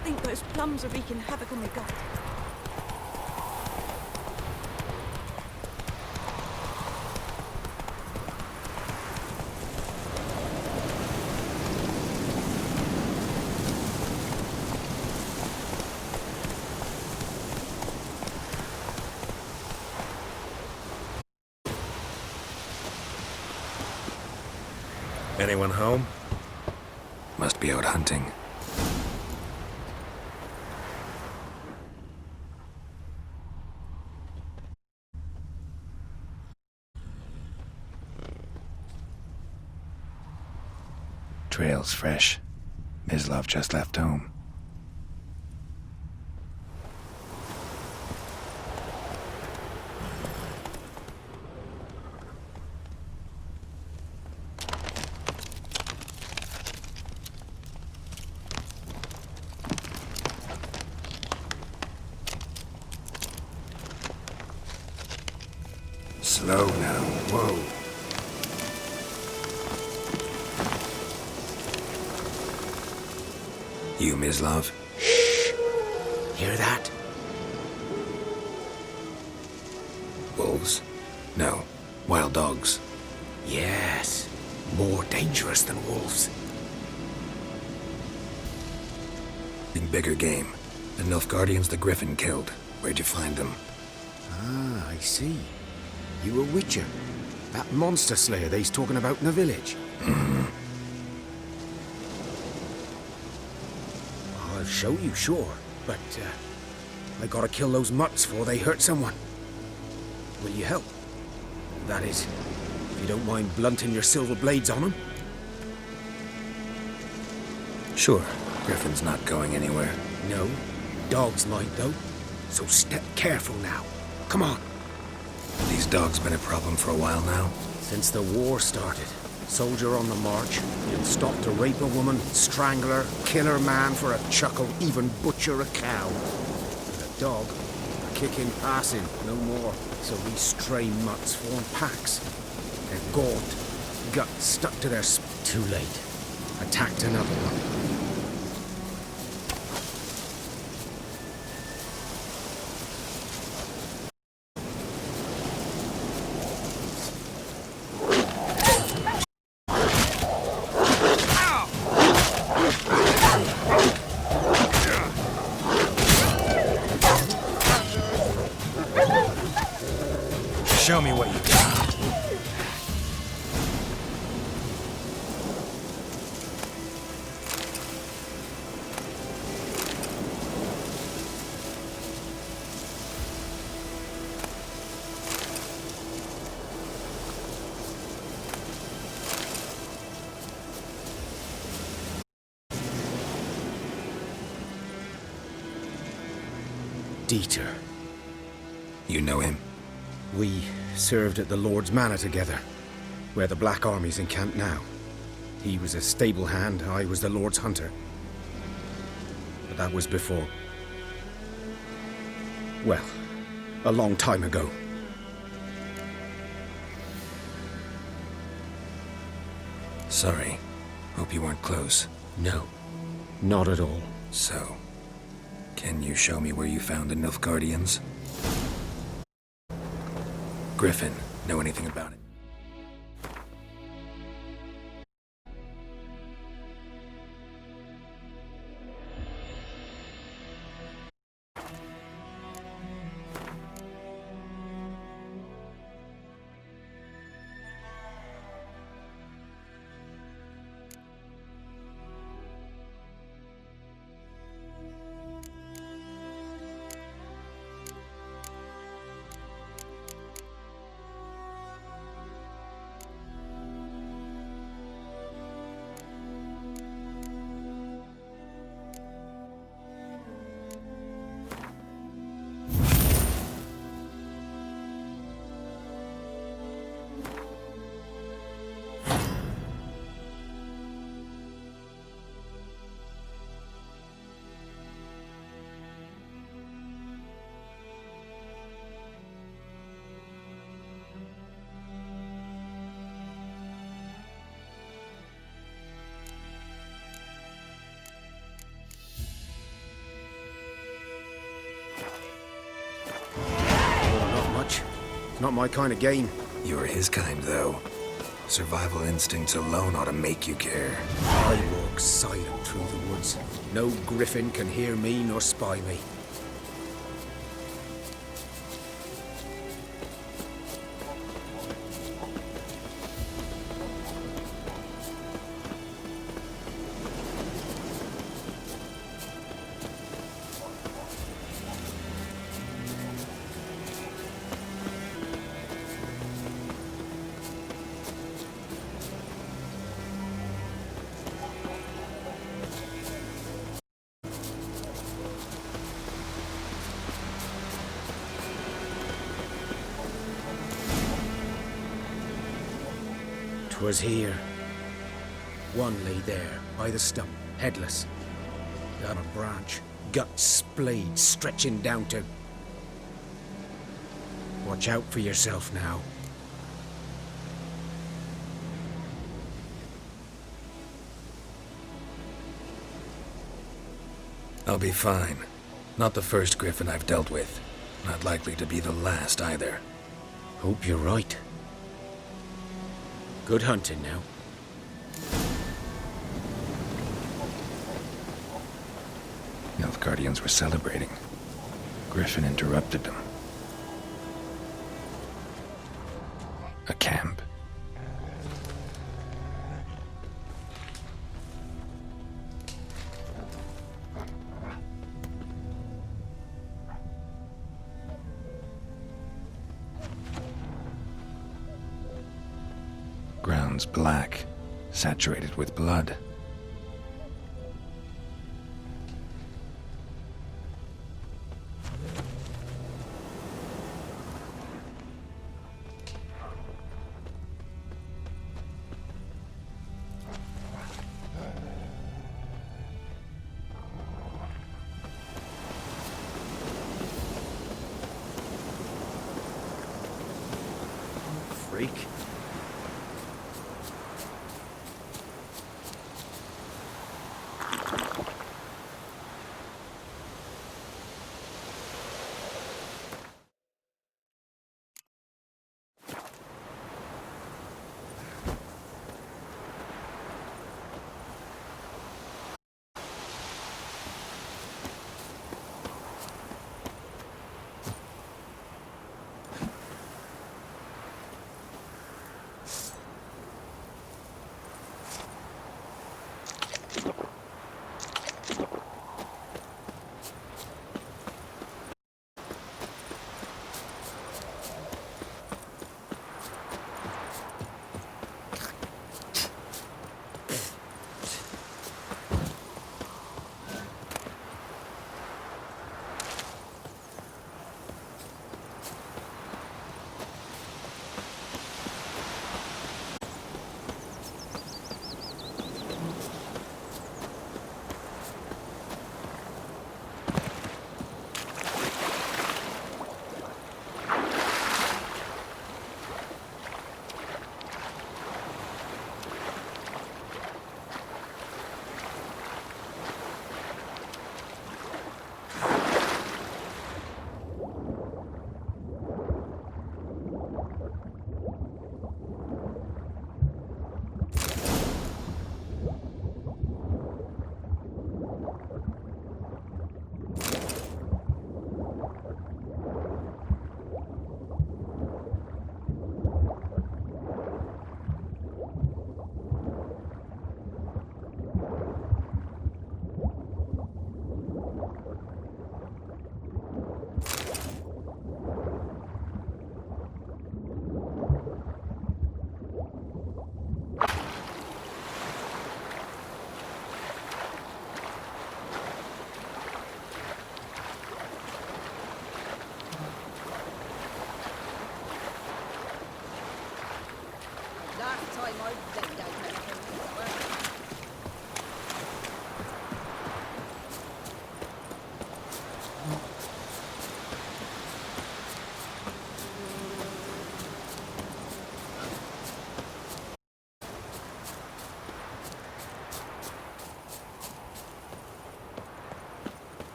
I think those plums are wreaking havoc on the garden. Anyone home? Must be out hunting. Trail's fresh. Mislav just left home. Slow now. Whoa. You, Mislav? Shh! Hear that? Wolves? No. Wild dogs. Yes. More dangerous than wolves. Bigger game. The Nilfgaardians the Griffin killed. Where'd you find them? Ah, I see. You a witcher. That monster slayer they's talking about in the village. I'll show you, sure. But, I gotta kill those mutts before they hurt someone. Will you help? That is, if you don't mind blunting your silver blades on them. Sure. Griffin's not going anywhere. No. Dogs might, though. So step careful now. Come on. These dogs been a problem for a while now? Since the war started. Soldier on the march. You'll stop to rape a woman, strangle her, kill her man for a chuckle, even butcher a cow. But a dog, a kick in passing, no more. So these stray mutts form packs. They're gaunt, guts stuck to their too late. Attacked another one. Show me what you got. Dieter. You know him? We served at the Lord's Manor together, where the Black Army's encamped now. He was a stable hand, I was the Lord's hunter. But that was before... well, a long time ago. Sorry. Hope you weren't close. No, not at all. So, can you show me where you found the Nilfgaardians? Griffin, know anything about it? Not my kind of game. You're his kind, though. Survival instincts alone ought to make you care. I walk silent through the woods. No griffin can hear me nor spy me. Was here. One lay there, by the stump, headless. On a branch, guts splayed, stretching down to... Watch out for yourself now. I'll be fine. Not the first griffin I've dealt with. Not likely to be the last, either. Hope you're right. Good hunting now. Nilfgaardians were celebrating. Griffin interrupted them. A camp. stones black, saturated with blood. Freak.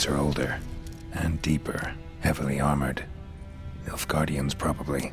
Are older and deeper, heavily armored. Nilfgaardians, probably.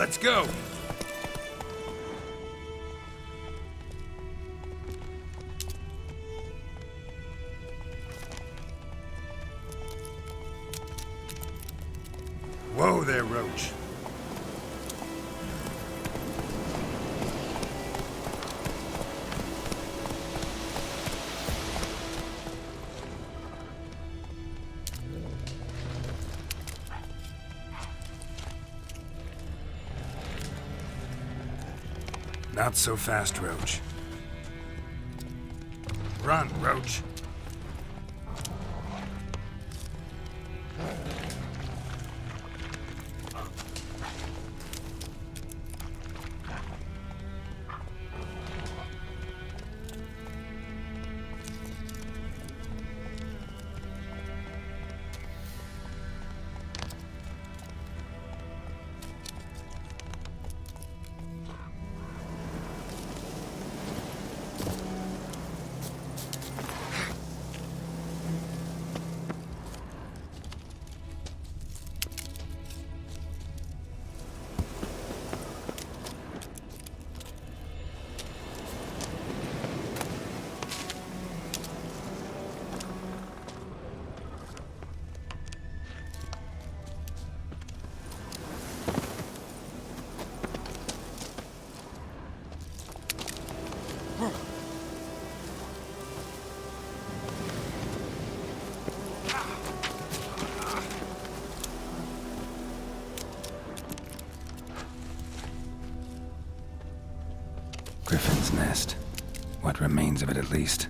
Let's go! Whoa there, Roach. Not so fast, Roach. Run, Roach. Griffin's nest. What remains of it, at least.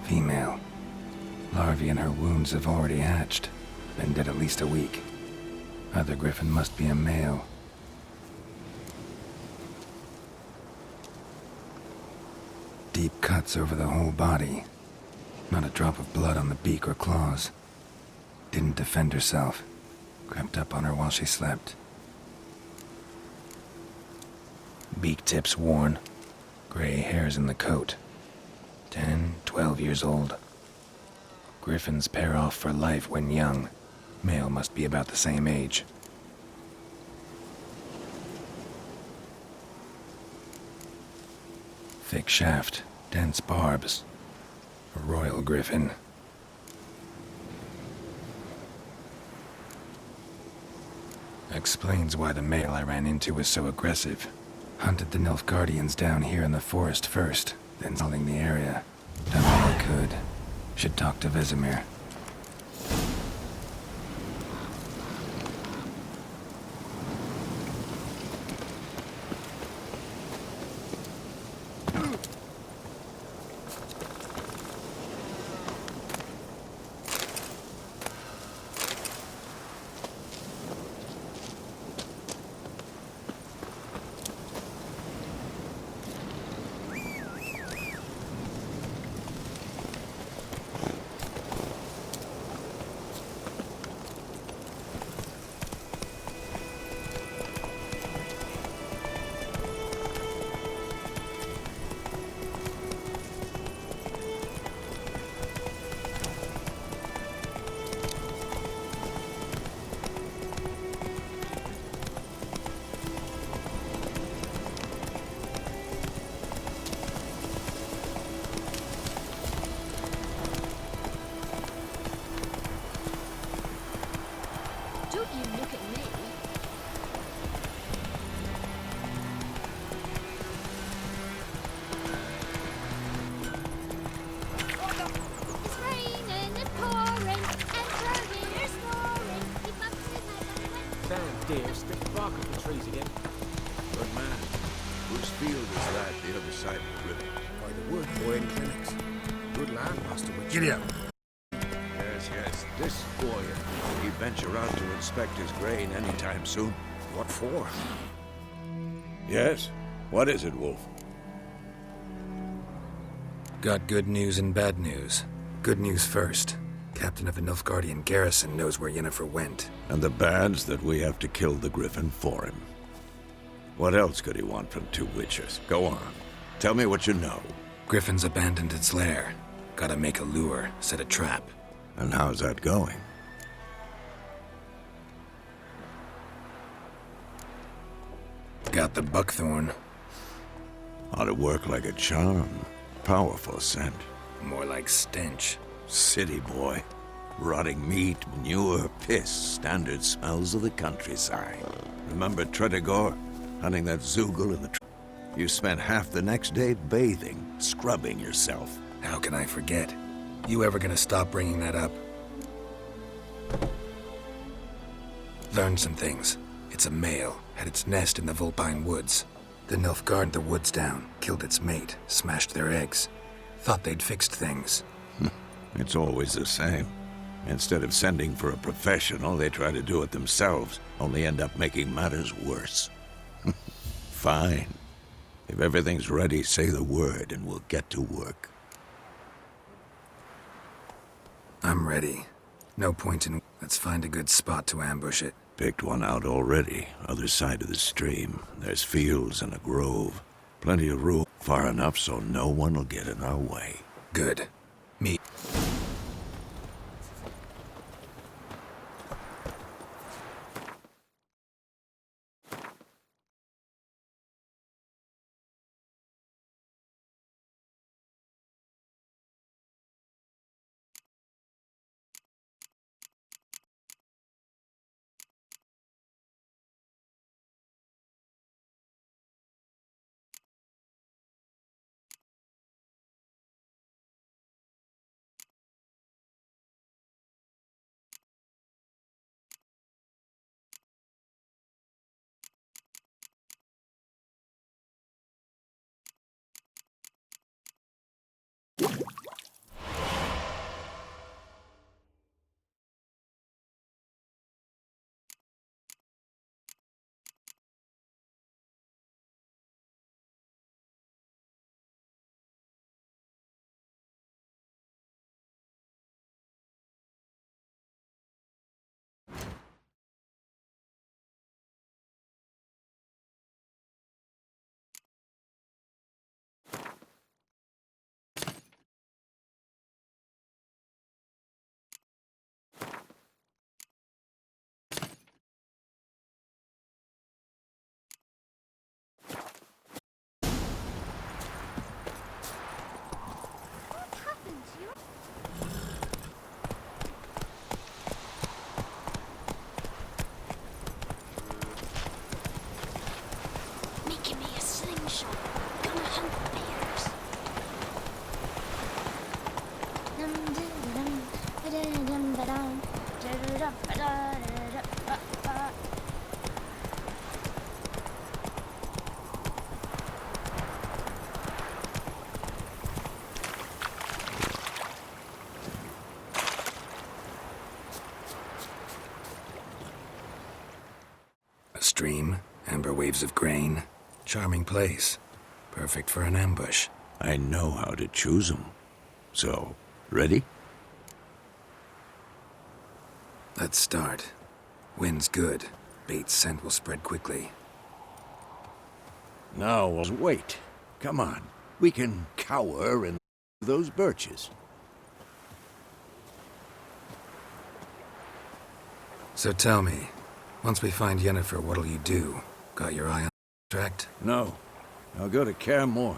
Female. Larvae in her wounds have already hatched. Been dead at least a week. Other griffin must be a male. Deep cuts over the whole body. Not a drop of blood on the beak or claws. Didn't defend herself. Crept up on her while she slept. Beak tips worn. Gray hairs in the coat. 10, 12 years old. Griffins pair off for life when young. Male must be about the same age. Thick shaft, dense barbs. A royal griffin. Explains why the male I ran into was so aggressive. Hunted the Nilfgaardians down here in the forest first, then selling the area. Done all I could. Should talk to Vesemir. Dear, stick the bark off the trees again. Good man. Whose field is that the other side of the river? By the wood, boy in clinics. Good land, Master Witch. Giddy up. Yes, yes. This boy, will he venture out to inspect his grain anytime soon? What for? Yes. What is it, Wolf? Got good news and bad news. Good news first. Captain of the Nilfgaardian garrison knows where Yennefer went. And the bad's that we have to kill the Griffin for him. What else could he want from two witchers? Go on. Tell me what you know. Griffin's abandoned its lair. Gotta make a lure, set a trap. And how's that going? Got the buckthorn. Ought to work like a charm. Powerful scent. More like stench. City boy. Rotting meat, manure, piss. Standard smells of the countryside. Remember Tredegor? Hunting that Zoogle in the... You spent half the next day bathing, scrubbing yourself. How can I forget? You ever gonna stop bringing that up? Learned some things. It's a male. Had its nest in the Vulpine Woods. The Nilfgaard the woods down, killed its mate, smashed their eggs. Thought they'd fixed things. It's always the same. Instead of sending for a professional, they try to do it themselves, only end up making matters worse. Fine. If everything's ready, say the word and we'll get to work. I'm ready. No point in... Let's find a good spot to ambush it. Picked one out already, other side of the stream. There's fields and a grove. Plenty of room, far enough so no one will get in our way. Good. Me. Making me a slingshot. Gonna hunt bears. A stream, amber waves of grain. Charming place. Perfect for an ambush. I know how to choose them. So, ready? Let's start. Wind's good. Bait's scent will spread quickly. Now, wait. Come on. We can cower in those birches. So tell me, once we find Yennefer, what'll you do? Got your eye on the tract? No. I'll go to Kaer Morhen.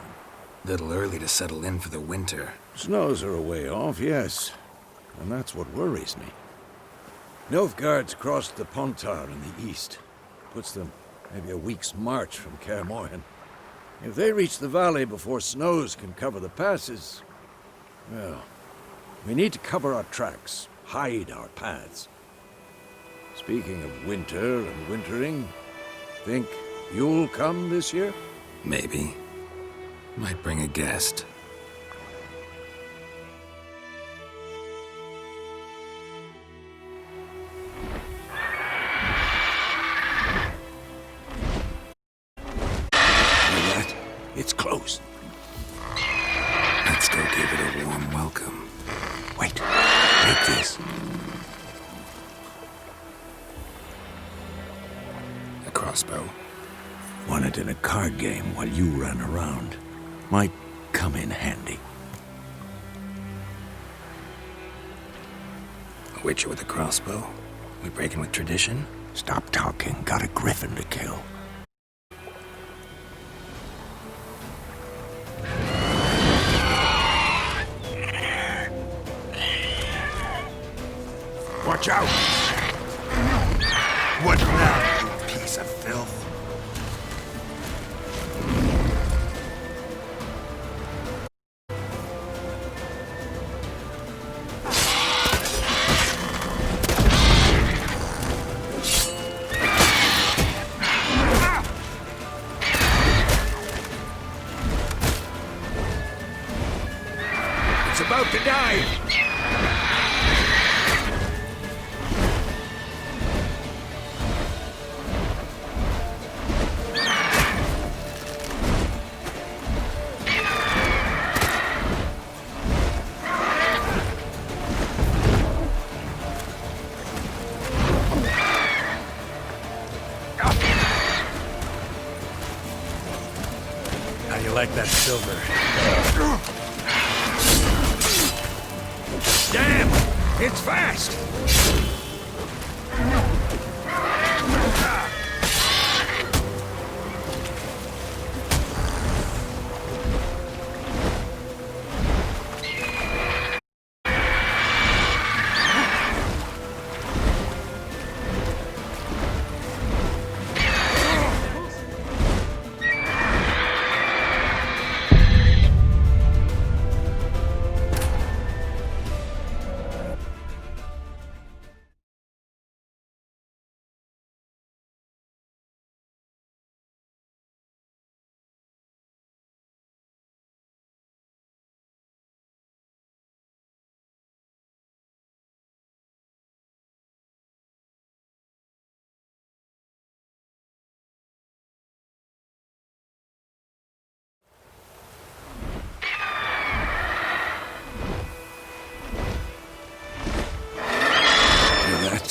Little early to settle in for the winter. Snows are a way off, yes. And that's what worries me. Nilfgaard's crossed the Pontar in the east. Puts them maybe a week's march from Kaer Morhen. If they reach the valley before snows can cover the passes, well, we need to cover our tracks, hide our paths. Speaking of winter and wintering, think you'll come this year? Maybe. Might bring a guest. It's closed. Let's go give it a warm welcome. Wait, take this. crossbow? Won it in a card game while you ran around. Might come in handy. A witcher with a crossbow? We breaking with tradition? Stop talking. Got a griffin to kill. Watch out! What now, you piece of filth? It's about to die! How you like that silver? Damn! It's fast!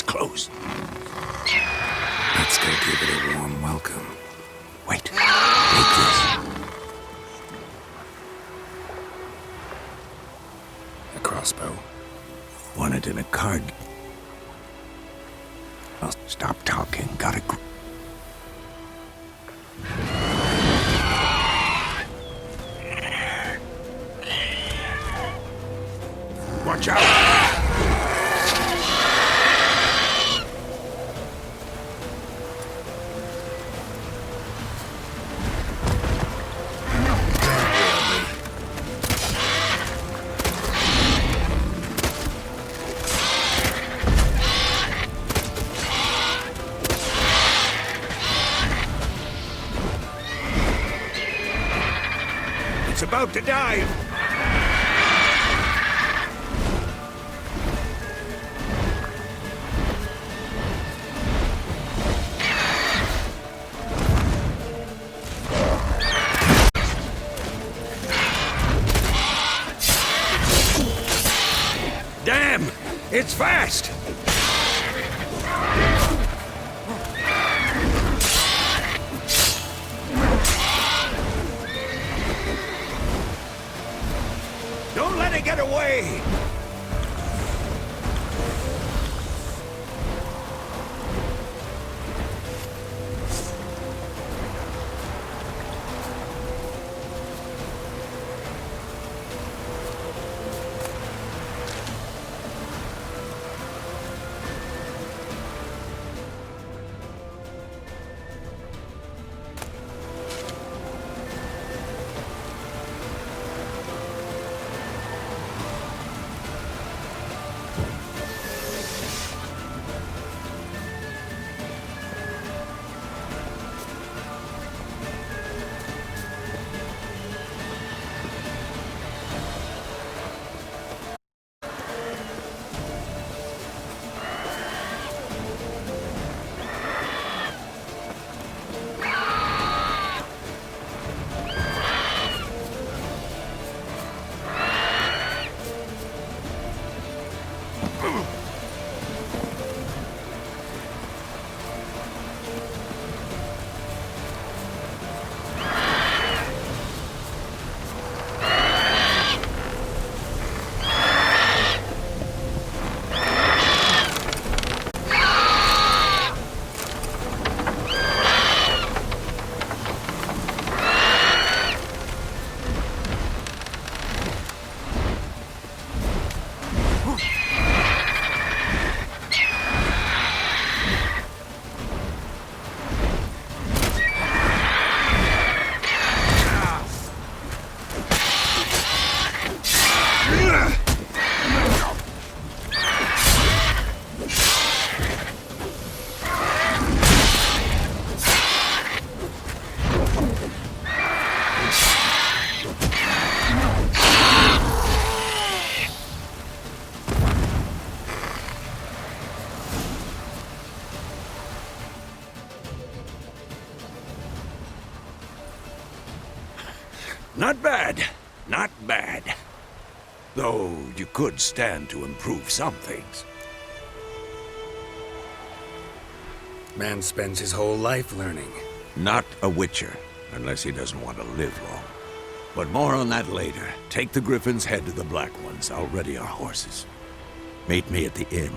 Close. Let's go give it a warm welcome. Wait. Take this. A crossbow. Won it in a card. Stop talking. Got a... Watch out! It's about to die! Damn! It's fast! Don't let it get away! Not bad. Not bad. Though you could stand to improve some things. Man spends his whole life learning. Not a witcher, unless he doesn't want to live long. But more on that later. Take the Griffin's head to the Black Ones. I'll ready our horses. Meet me at the inn.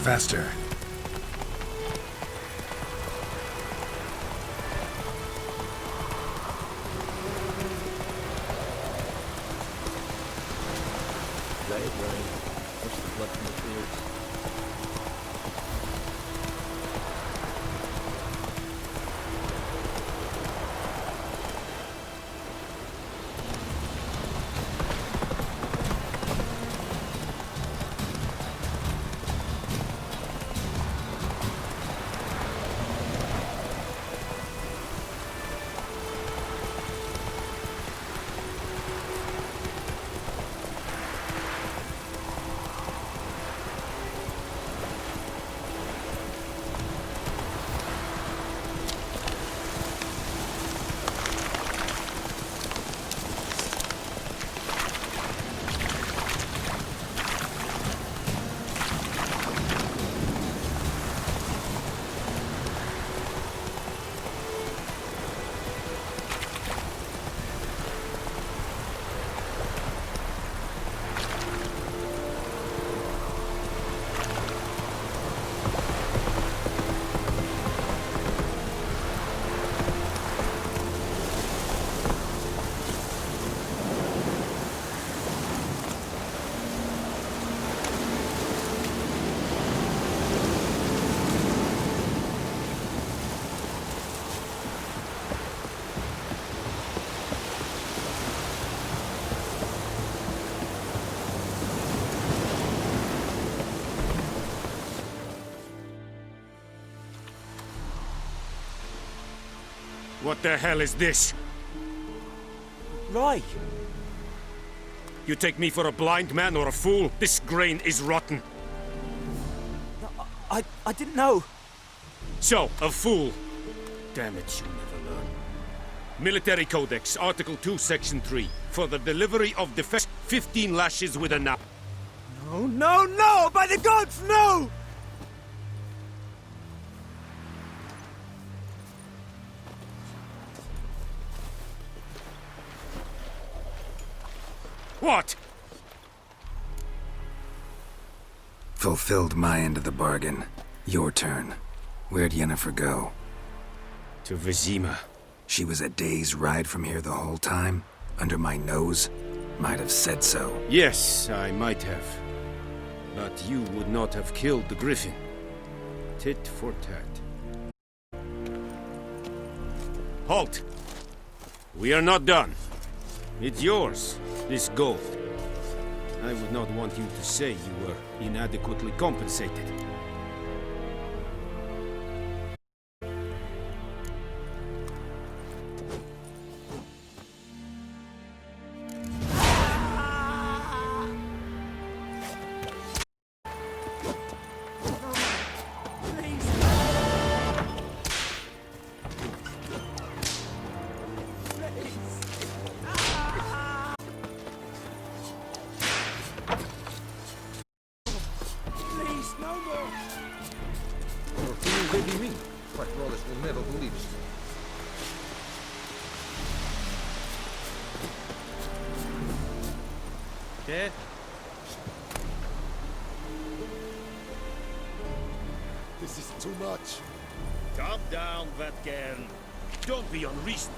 Faster. Let it rain. Push the blood from the fields. What the hell is this? Right. You take me for a blind man or a fool? This grain is rotten. I didn't know. So, a fool. Damn it, you never learn. Military Codex, Article 2, Section 3. For the delivery of defense, 15 lashes with a knife. No, no, no! By the gods, no! What? Fulfilled my end of the bargain. Your turn. Where'd Yennefer go? To Vizima. She was a day's ride from here the whole time? Under my nose? Might have said so. Yes, I might have. But you would not have killed the Griffin. Tit for tat. Halt! We are not done. It's yours, this gold. I would not want you to say you were inadequately compensated. Or who will they be me? What Wallace will never believe. Okay. This is too much. Calm down, Vatgern. Don't be unreasonable.